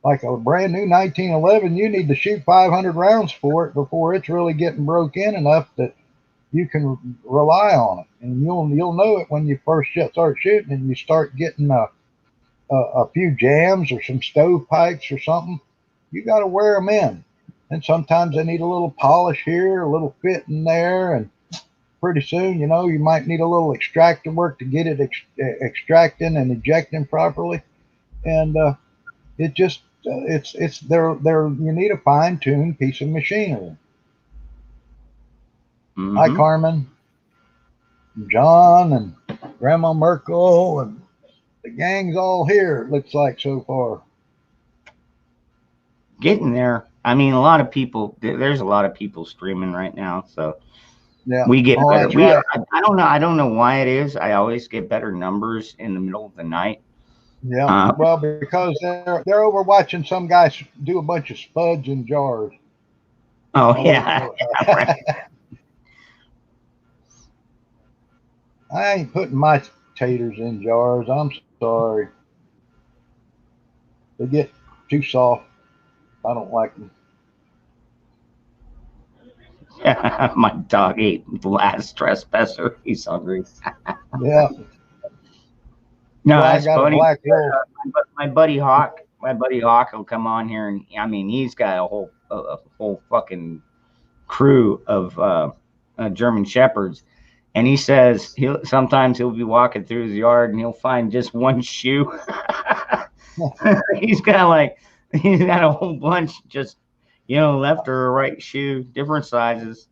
like a brand new 1911, you need to shoot 500 rounds for it before it's really getting broke in enough that you can rely on it. And you'll know it when you first start shooting and you start getting a few jams or some stovepipes or something. You got to wear them in. And sometimes they need a little polish here, a little fit in there, and pretty soon, you might need a little extractor work to get it extracting and ejecting properly. And it just it's they're you need a fine tuned piece of machinery. Hi, Mm-hmm. Carmen, John, and Grandma Merkel, and the gang's all here. It looks like so far. Getting there. I mean, a lot of people. There's a lot of people streaming right now, so Yeah. we get Oh, better. that's right. I don't know. I don't know why it is. I always get better numbers in the middle of the night. Yeah. Uh, Well, because they're over watching some guys do a bunch of spuds in jars. oh Oh, yeah, yeah, right. I ain't putting my taters in jars. I'm sorry. They get too soft. I don't like them. My dog ate the last trespasser. He's hungry. Yeah. No, Well, I that's got a funny. black wolf. My buddy Hawk will come on here, and I mean, he's got a whole fucking crew of German shepherds, and he says he'll be walking through his yard and he'll find just one shoe. he's got like he's got a whole bunch just left or right shoe, different sizes.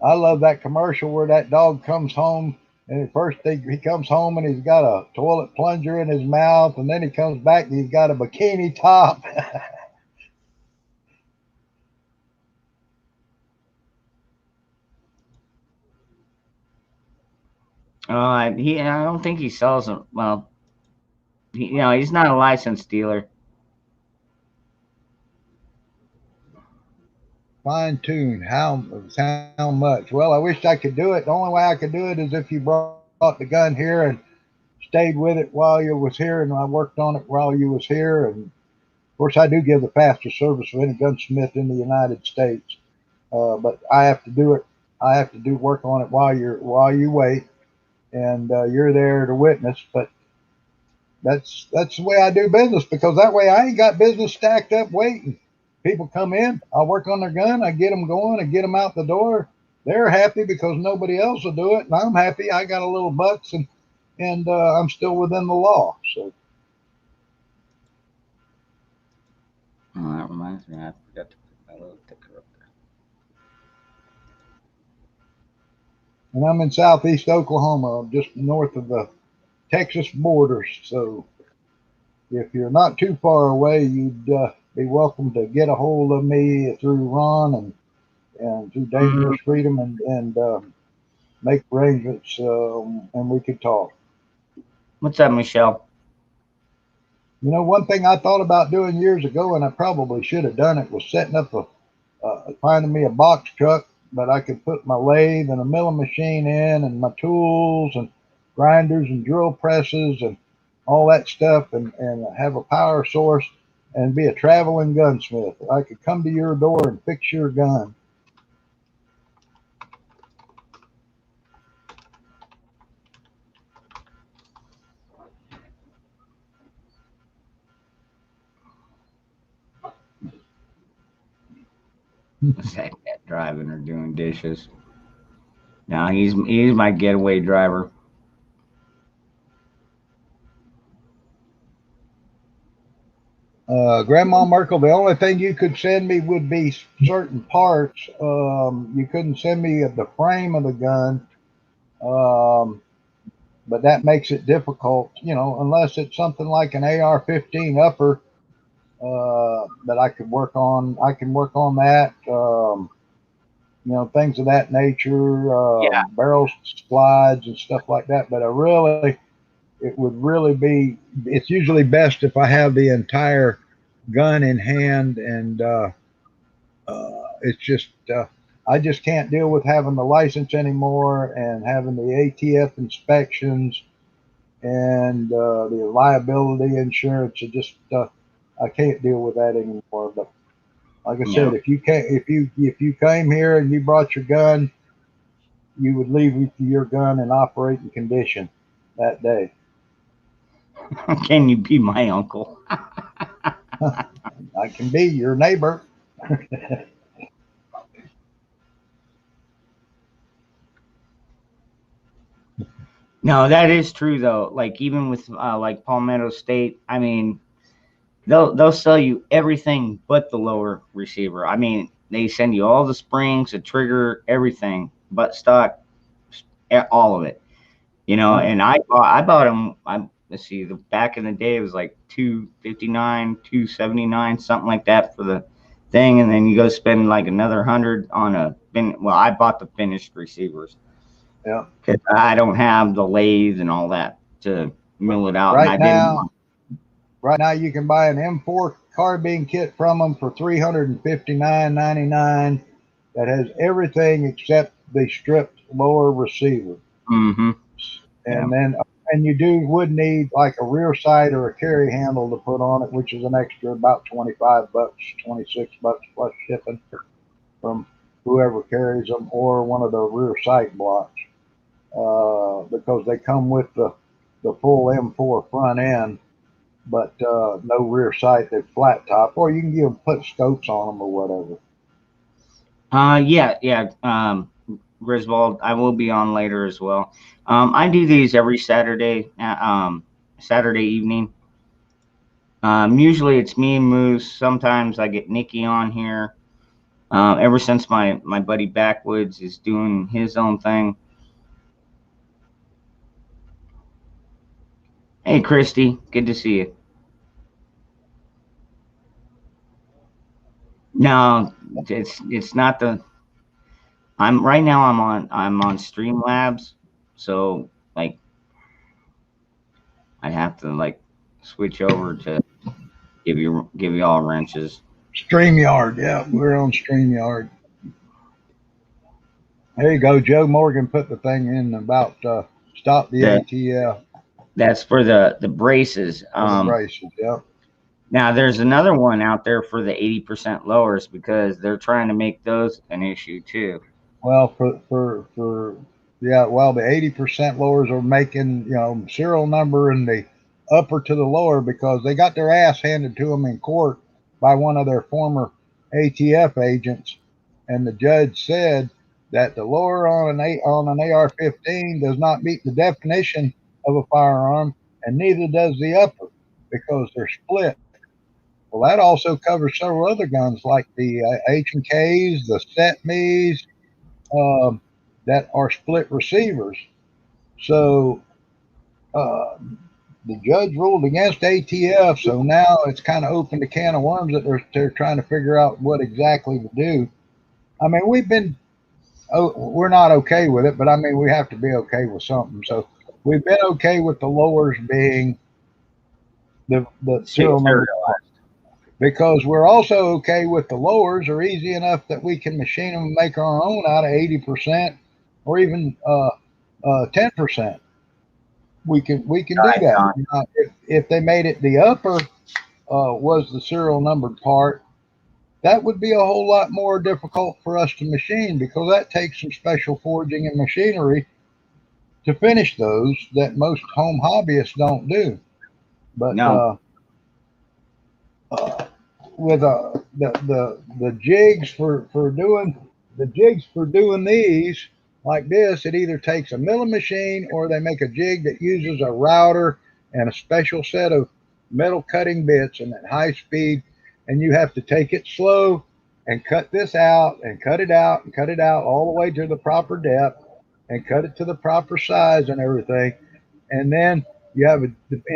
I love that commercial where that dog comes home and at first he comes home and he's got a toilet plunger in his mouth, and then he comes back and he's got a bikini top. I don't think he sells them. Well, he's not a licensed dealer. Fine tune. How much? Well, I wish I could do it. The only way I could do it is if you brought the gun here and stayed with it while you was here, and I worked on it while you was here. And of course, I do give the fastest service of any gunsmith in the United States. But I have to do it. I have to do work on it while you wait, and you're there to witness. But that's the way I do business, because that way I ain't got business stacked up waiting. People come in, I work on their gun, I get them going, I get them out the door. They're happy because nobody else will do it, and I'm happy. I got a little bucks, and I'm still within the law. So, Oh, that reminds me, I forgot to put my little ticker up and I'm in southeast Oklahoma, just north of the Texas borders. So, if you're not too far away, you'd be welcome to get a hold of me through Ron and through there. Dangerous Freedom, and make arrangements, and we could talk. What's up, Michelle? One thing I thought about doing years ago, and I probably should have done it, was setting up finding me a box truck, but I could put my lathe and a milling machine in, and my tools and grinders and drill presses and all that stuff, and have a power source and be a traveling gunsmith. I could come to your door and fix your gun. Zach driving or doing dishes. No, he's my getaway driver. Grandma Merkel, the only thing you could send me would be certain parts. You couldn't send me the frame of the gun, um, but that makes it difficult, unless it's something like an AR-15 upper that I could work on. I can work on that, things of that nature, Yeah. barrel slides and stuff like that. But it would really be, it's usually best if I have the entire gun in hand and it's just I just can't deal with having the license anymore and having the ATF inspections and the liability insurance. I can't deal with that anymore. But like I Yeah. said, if you came here and you brought your gun, you would leave your gun in operating condition that day. Can you be my uncle? I can be your neighbor. No, that is true though. Like even with like Palmetto State, I mean, they'll sell you everything but the lower receiver. I mean, they send you all the springs, the trigger, everything, butt stock, all of it. Yeah, And I bought them. Let's see, the back in the day it was like 259, 279, something like that for the thing, and then you go spend like another 100 on a fin. Well, I bought the finished receivers yeah. because I don't have the lathe and all that to mill it out, and Right I didn't now, want. right now you can buy an M4 carbine kit from them for $359.99 that has everything except the stripped lower receiver. Mm-hmm. Yeah. And then and you would need like a rear sight or a carry handle to put on it, which is an extra about $25, $26 plus shipping from whoever carries them, or one of the rear sight blocks, because they come with the full M4 front end, but no rear sight. They're flat top, or you can put scopes on them or whatever. Yeah, yeah. Griswold, I will be on later as well. I do these every Saturday, Saturday evening. Usually it's me and Moose. Sometimes I get Nikki on here. Ever since my buddy Backwoods is doing his own thing. Hey, Christy, good to see you. No, it's not the. I'm right now. I'm on Streamlabs, so like I have to like switch over to give you all wrenches. StreamYard, yeah, we're on StreamYard. There you go. Joe Morgan put the thing in about stop the The ATF That's for the braces. for the braces. Yeah. Now there's another one out there for the 80% lowers because they're trying to make those an issue too. Well, yeah, well, the 80% lowers are making, serial number in the upper to the lower because they got their ass handed to them in court by one of their former ATF agents, and the judge said that the lower on an AR-15 does not meet the definition of a firearm, and neither does the upper because they're split. Well, that also covers several other guns like the H&Ks, the SETMEs, um, that are split receivers. So uh, the judge ruled against ATF. So now it's kind of opened a can of worms that they're trying to figure out what exactly to do. I mean, we're not okay with it, but I mean, we have to be okay with something. So we've been okay with the lowers being the serial number, Serial. because we're also okay with the lowers are easy enough that we can machine them and make our own out of 80% or even 10%. We can do Right that. on. If they made it the upper was the serial numbered part, that would be a whole lot more difficult for us to machine because that takes some special forging and machinery to finish those that most home hobbyists don't do. But No. uh, with the jigs for doing these like this, it either takes a milling machine or they make a jig that uses a router and a special set of metal cutting bits and at high speed, and you have to take it slow and cut this out and cut it out and cut it out all the way to the proper depth and cut it to the proper size and everything. And then you have in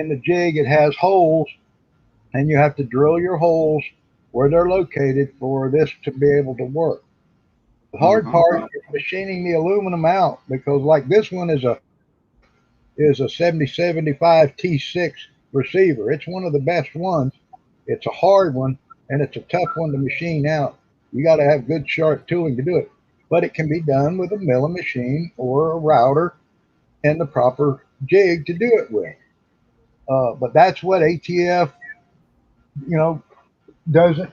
the jig, it has holes, and you have to drill your holes where they're located for this to be able to work. The hard Mm-hmm. part is machining the aluminum out because, like this one, is a 7075 T6 receiver. It's one of the best ones. It's a hard one and it's a tough one to machine out. You got to have good sharp tooling to do it, but it can be done with a milling machine or a router and the proper jig to do it with. But that's what ATF, you know, doesn't.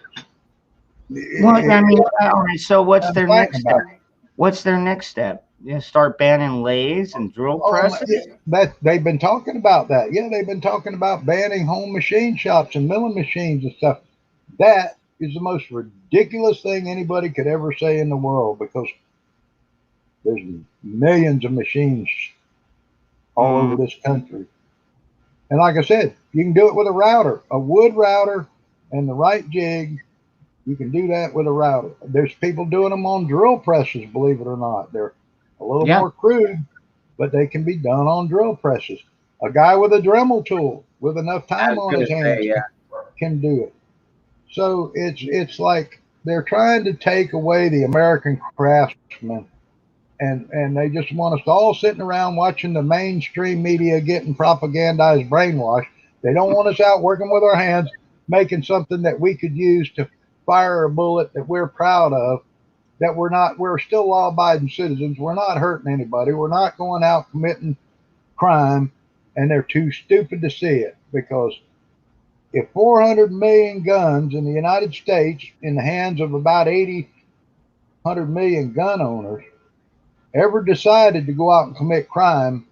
Well, I mean, all right. So what's I'm their fighting next step? about it. What's their next step? Start banning lathes and drill presses? Yeah, that they've been talking about that. Yeah, they've been talking about banning home machine shops and milling machines and stuff. That is the most ridiculous thing anybody could ever say in the world because there's millions of machines all over Mm, this country. And like I said, you can do it with a router, a wood router, and the right jig. You can do that with a router. There's people doing them on drill presses, believe it or not. They're a little yeah, more crude, but they can be done on drill presses. A guy with a Dremel tool with enough I time was on gonna his say, hands yeah. can do it. So it's like they're trying to take away the American craftsman, and they just want us all sitting around watching the mainstream media getting propagandized, brainwashed. They don't want us out working with our hands, making something that we could use to fire a bullet that we're proud of. That we're still law abiding citizens. We're not hurting anybody. We're not going out committing crime, and they're too stupid to see it because if 400 million guns in the United States in the hands of about 80, 100 million gun owners ever decided to go out and commit crime,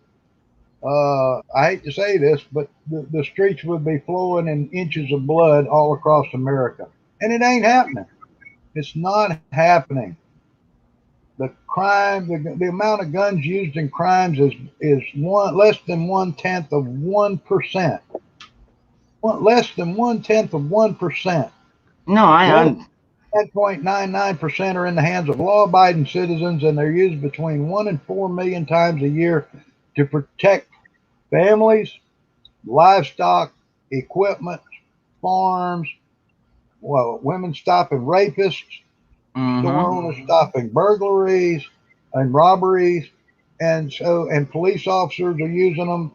I hate to say this, but the streets would be flowing in inches of blood all across America. And it ain't happening. It's not happening. The crime, the amount of guns used in crimes is one less than 1/10 of 1%. Less than 1/10 of 1%. No, The other I'm 10.99% are in the hands of law abiding citizens, and they're used between 1 and 4 million times a year to protect families, livestock, equipment, farms, well, women stopping rapists, store mm-hmm. owners stopping burglaries and robberies, and police officers are using them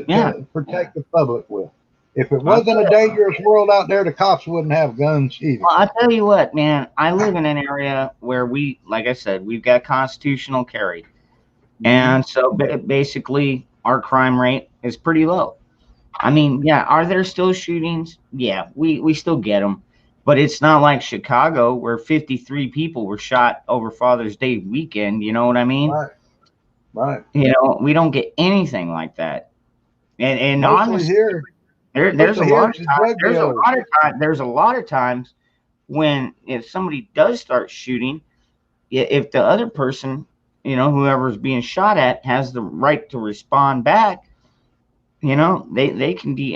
Yeah. to protect the public with. If it I'll wasn't tell a you, dangerous world out there, the cops wouldn't have guns either. well, I'll tell you what, man, I live in an area where like I said, we've got constitutional carry. Mm-hmm. And so basically our crime rate is pretty low. I mean, yeah, are there still shootings? Yeah, we still get them, but it's not like Chicago where 53 people were shot over Father's Day weekend. You know what I mean? Right, right. We don't get anything like that. And Mostly honestly, here, there's a mostly here lot of it's the time, drug dealers. there's a lot of times when if somebody does start shooting, if the other person, whoever's being shot at has the right to respond back, they can be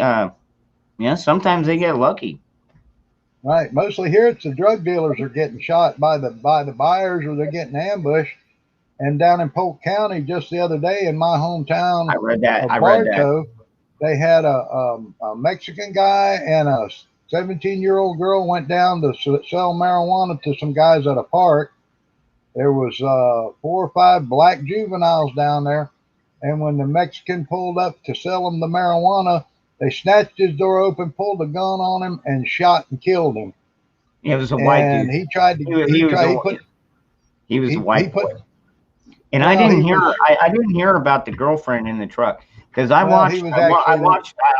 sometimes they get lucky. Right, mostly here it's the drug dealers are getting shot by the buyers, or they're getting ambushed. And down in Polk County, just the other day in my hometown I of read that. Bartow, they had a Mexican guy and a 17-year-old girl went down to sell marijuana to some guys at a park. There was 4 or 5 black juveniles down there, and when the Mexican pulled up to sell him the marijuana, they snatched his door open, pulled a gun on him, and shot and killed him. It was a white dude. And he tried to He was a he was a he white put boy. And I well didn't he hear was I didn't hear about the girlfriend in the truck because well he was actually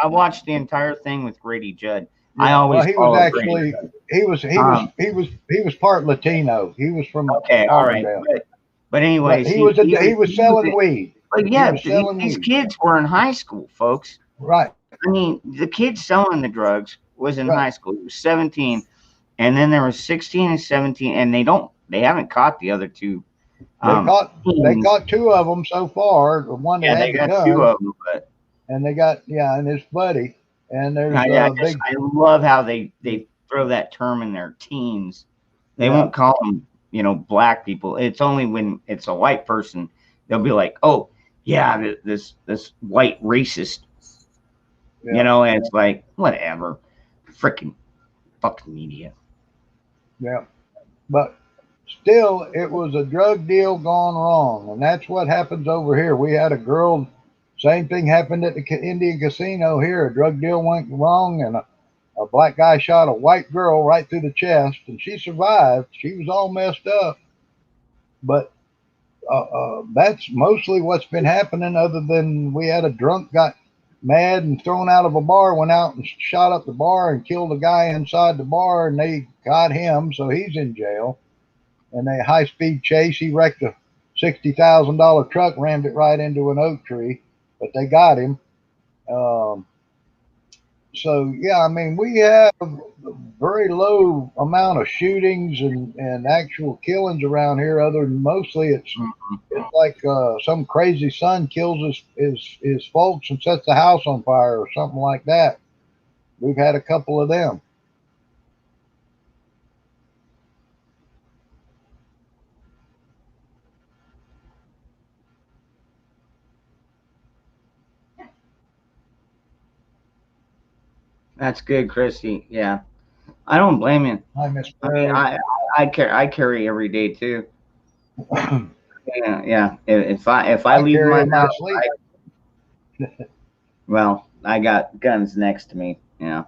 I watched the entire thing with Grady Judd. I yeah well always he was follow Grady actually Judd. he was part Latino. He was from Okay, all right, Auburndale, but but anyways, he was selling weed. but He yeah, was selling these weed. kids were in high school, folks. Right, I mean, the kid selling the drugs was in right. high school. He was 17, and then there was 16 and 17, and they haven't caught the other two They caught they teens. caught 2 of them so far. The one that Yeah, they had the got two gun, of them, but and they got yeah, and his buddy. And there's I a big, I love how they throw that term in their teens. They yeah, won't call them, black people. It's only when it's a white person they'll be like, oh yeah, this white racist, yeah, and it's like whatever, freaking fucking media. yeah. But still, it was a drug deal gone wrong, and that's what happens over here. We had a girl, same thing happened at the Indian casino here. A drug deal went wrong, and a black guy shot a white girl right through the chest, and she survived. She was all messed up, but that's mostly what's been happening. Other than we had a drunk got mad and thrown out of a bar, went out and shot up the bar and killed a guy inside the bar, and they got him, so he's in jail. And a high speed chase, he wrecked a $60,000 truck, rammed it right into an oak tree, but they got him. Um, so yeah, I mean, we have a very low amount of shootings and actual killings around here. Other than mostly it's like some crazy son kills his folks and sets the house on fire or something like that. We've had a couple of them. That's good, Christy. Yeah, I don't blame you. Hi, Miss I mean, Mary. I carry every day too. Yeah, yeah. If I I leave carry my in my house, sleep. well, I got guns next to me. Yeah.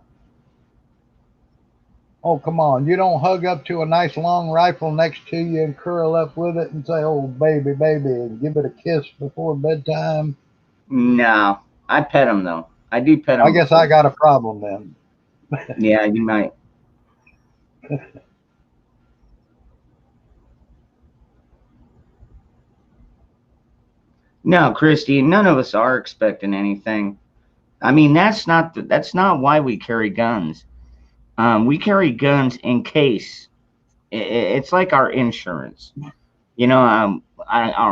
Oh, come on. You don't hug up to a nice long rifle next to you and curl up with it and say, oh, baby, baby, and give it a kiss before bedtime. No, I pet them though. I do pet I them guess I before. got a problem then. Yeah, you might. No, Christy, none of us are expecting anything. I mean, that's not why we carry guns. We carry guns in case. It's like our insurance. I don't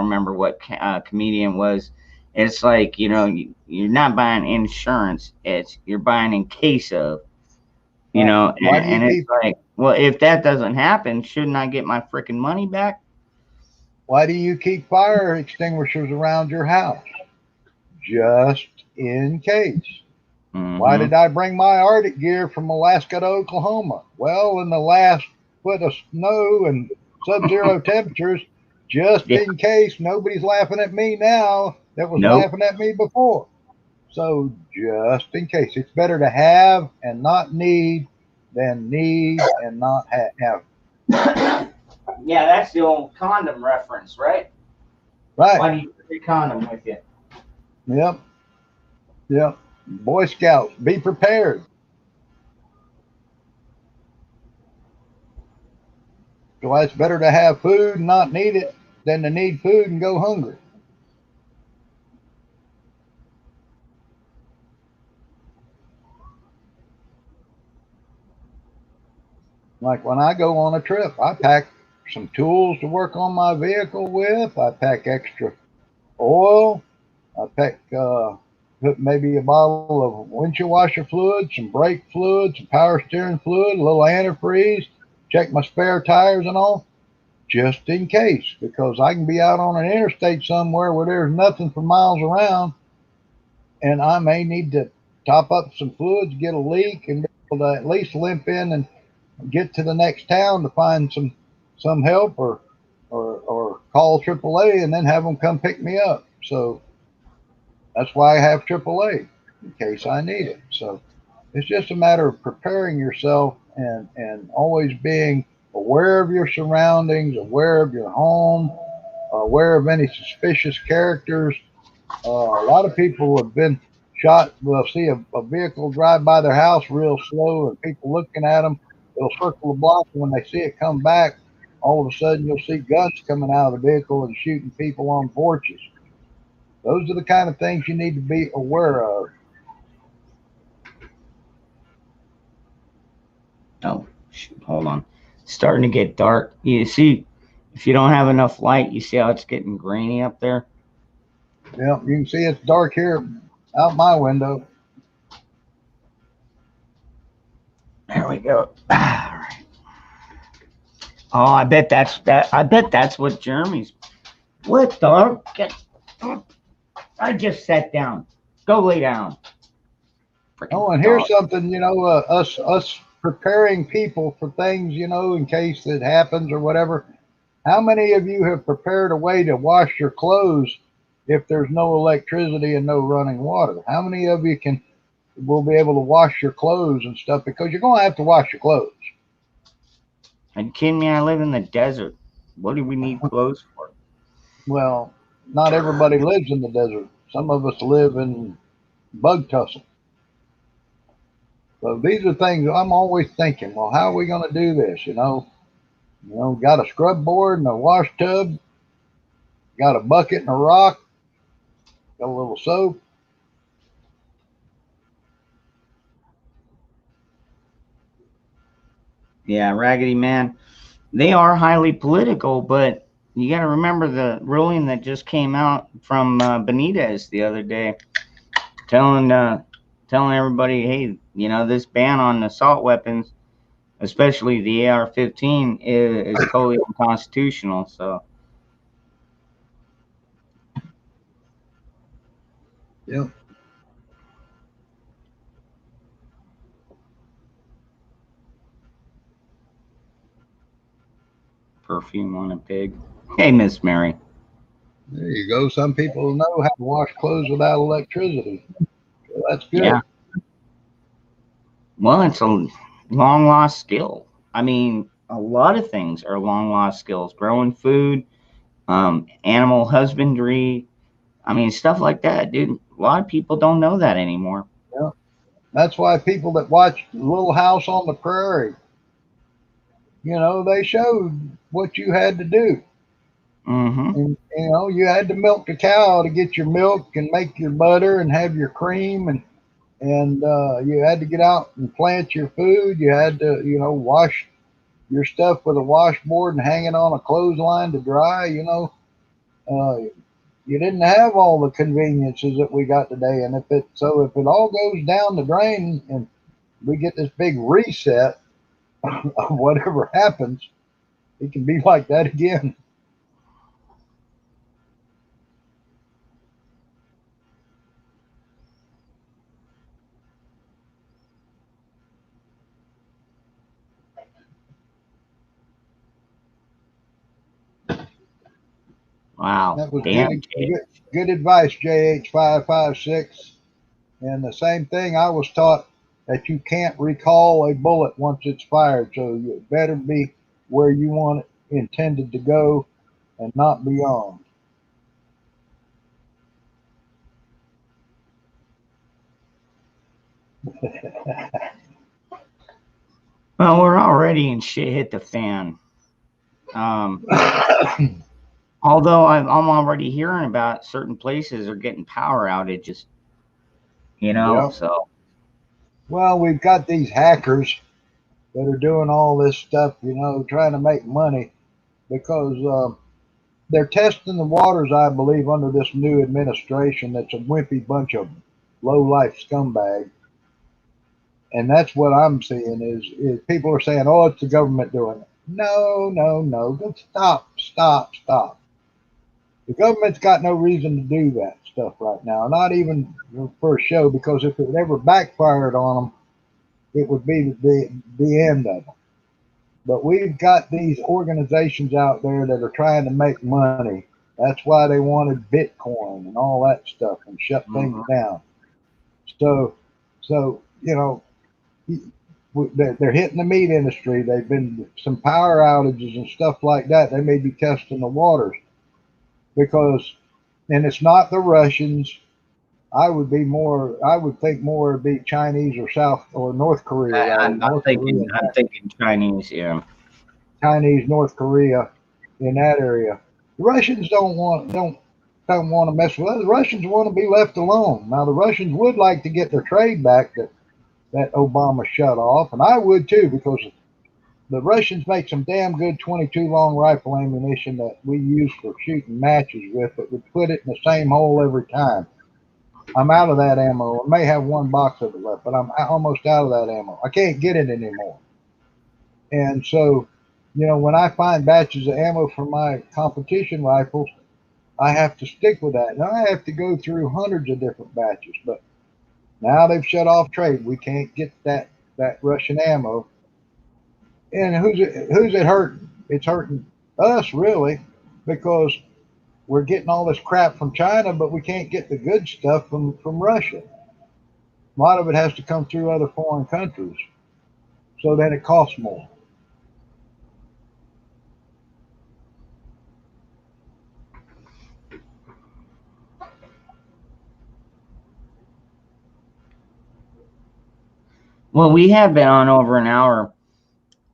remember what comedian was. It's like you're not buying insurance. It's you're buying in case of. Right. And, and it's like, well, if that doesn't happen, shouldn't I get my freaking money back? Why do you keep fire extinguishers around your house? Just in case. Why Mm-hmm. did I bring my Arctic gear from Alaska to Oklahoma? Well, in the last foot of snow and sub zero temperatures, just Yeah. in case nobody's laughing at me now that was Nope. laughing at me before. So, just in case, it's better to have and not need than need and not have. Yeah, that's the old condom reference, right? Right. Why do you carry a condom with you? Yep. Yep. Boy Scouts, be prepared. So it's better to have food and not need it than to need food and go hungry. Like when I go on a trip, I pack some tools to work on my vehicle with. I pack extra oil. I pack maybe a bottle of windshield washer fluid, some brake fluid, some power steering fluid, a little antifreeze. Check my spare tires and all, just in case, because I can be out on an interstate somewhere where there's nothing for miles around, and I may need to top up some fluids, get a leak, and be able to at least limp in and get to the next town to find some help or call AAA and then have them come pick me up. So that's why I have AAA in case I need it. So it's just a matter of preparing yourself and always being aware of your surroundings, aware of your home, aware of any suspicious characters. A lot of people have been shot. Will see a vehicle drive by their house real slow, and people looking at them. They'll circle the block, and when they see it come back, all of a sudden you'll see guns coming out of the vehicle and shooting people on porches. Those are the kind of things you need to be aware of. Oh, shoot, hold on. It's starting to get dark. You see, if you don't have enough light, you see how it's getting grainy up there? Yeah, you can see it's dark here out my window. There we go. All right. Oh, I bet that's that. I bet that's what Jeremy's. What the? I just sat down. Go lay down. Freaking Oh, and here's dog. something, us preparing people for things, in case it happens or whatever. How many of you have prepared a way to wash your clothes if there's no electricity and no running water? How many of you will be able to wash your clothes and stuff because you're going to have to wash your clothes? Are you kidding me? I live in the desert. What do we need clothes for? Well, not everybody lives in the desert. Some of us live in bug tussle. So these are things I'm always thinking. Well, how are we going to do this? Got a scrub board and a wash tub, got a bucket and a rock, got a little soap. Yeah, Raggedy Man. They are highly political, but you got to remember the ruling that just came out from Benitez the other day, telling telling everybody, hey, this ban on assault weapons, especially the AR-15, is totally unconstitutional. So Yeah. perfume on a pig. Hey, Miss Mary. There you go. Some people know how to wash clothes without electricity. So that's Yeah. good. Well, it's a long lost skill. I mean, a lot of things are long lost skills. Growing food, animal husbandry. I mean, stuff like that, dude. A lot of people don't know that anymore. Yeah. That's why people that watch Little House on the Prairie, they showed what you had to do. Mm-hmm. And you had to milk the cow to get your milk and make your butter and have your cream, and you had to get out and plant your food. You had to wash your stuff with a washboard and hang it on a clothesline to dry. Uh, you didn't have all the conveniences that we got today, and if it all goes down the drain and we get this big reset of whatever happens, it can be like that again. Wow. That was Damn, Jay. good advice, JH556. And the same thing, I was taught that you can't recall a bullet once it's fired, so you better be where you want it intended to go and not beyond. Well, we're already in shit hit the fan. Um, although I'm already hearing about certain places are getting power outages. Yeah. So Well, we've got these hackers that are doing all this stuff, trying to make money because they're testing the waters, I believe, under this new administration that's a wimpy bunch of low life scumbags. And that's what I'm seeing is people are saying, "Oh, it's the government doing it." No, no, no. Just stop, stop, stop. The government's got no reason to do that stuff right now. Not even for a show, because if it ever backfired on them, it would be the end of them. But we've got these organizations out there that are trying to make money. That's why they wanted Bitcoin and all that stuff and shut things mhm. down. So, so they're hitting the meat industry. They've been some power outages and stuff like that. They may be testing the waters because, and it's not the Russians. I would think more would be Chinese or South or North Korea rather. North Korea, I'm thinking Chinese. Yeah. Chinese, North Korea, in that area. The Russians don't want to mess with us. The Russians want to be left alone. Now the Russians would like to get their trade back that Obama shut off, and I would too, because the Russians make some damn good 22 long rifle ammunition that we use for shooting matches with, but we put it in the same hole every time. I'm out of that ammo. I may have one box of it left, but I'm almost out of that ammo. I can't get it anymore. And so, when I find batches of ammo for my competition rifles, I have to stick with that. Now I have to go through hundreds of different batches, but now they've shut off trade. We can't get that Russian ammo. And who's it hurting? It's hurting us really, because we're getting all this crap from China, but we can't get the good stuff from Russia. A lot of it has to come through other foreign countries, so that it costs more. Well, we have been on over an hour,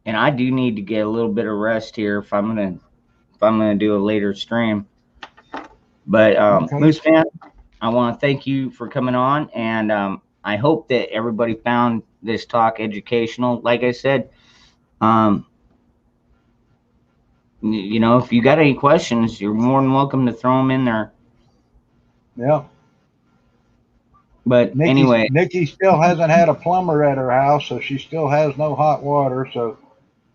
and I do need to get a little bit of rest here if I'm gonna do a later stream. But Okay. Mooseman, I want to thank you for coming on, and I hope that everybody found this talk educational. Like I said, um, if you got any questions, you're more than welcome to throw them in there. Yeah. But Nikki anyway, Nikki still hasn't had a plumber at her house, so she still has no hot water. So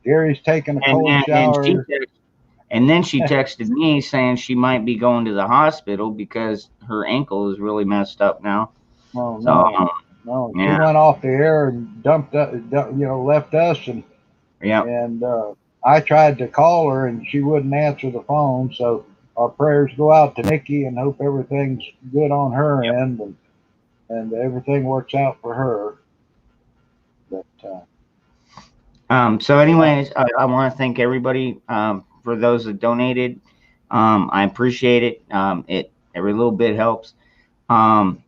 Gary's taking a and cold then shower. she texted me saying she might be going to the hospital because her ankle is really messed up now. Oh So no, no, she yeah, went off the air and left us, yeah, and I tried to call her and she wouldn't answer the phone. So our prayers go out to Nikki and hope everything's good on her yep. end, and everything works out for her. But So, yeah, anyways, I want to thank everybody for those that donated. I appreciate it. It every little bit helps. Um,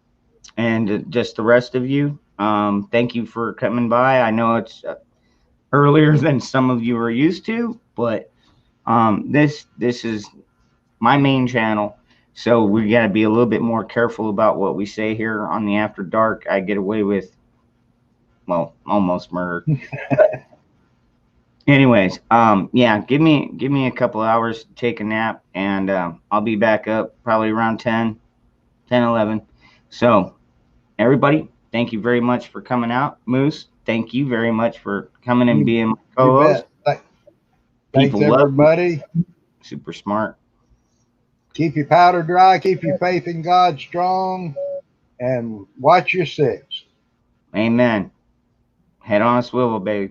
and just the rest of you, thank you for coming by. I know it's earlier than some of you are used to, but this is my main channel, so we got to be a little bit more careful about what we say here on the After Dark. I get away with, well, almost murder. Anyways, yeah, give me a couple hours to take a nap, and I'll be back up probably around 10, 11. So, everybody, thank you very much for coming out. Moose, thank you very much for coming and you being my you co-host. bet. Thanks People love you. everybody. Super smart. Keep your powder dry. Keep your faith in God strong, and watch your six. Amen. Head on a swivel, baby.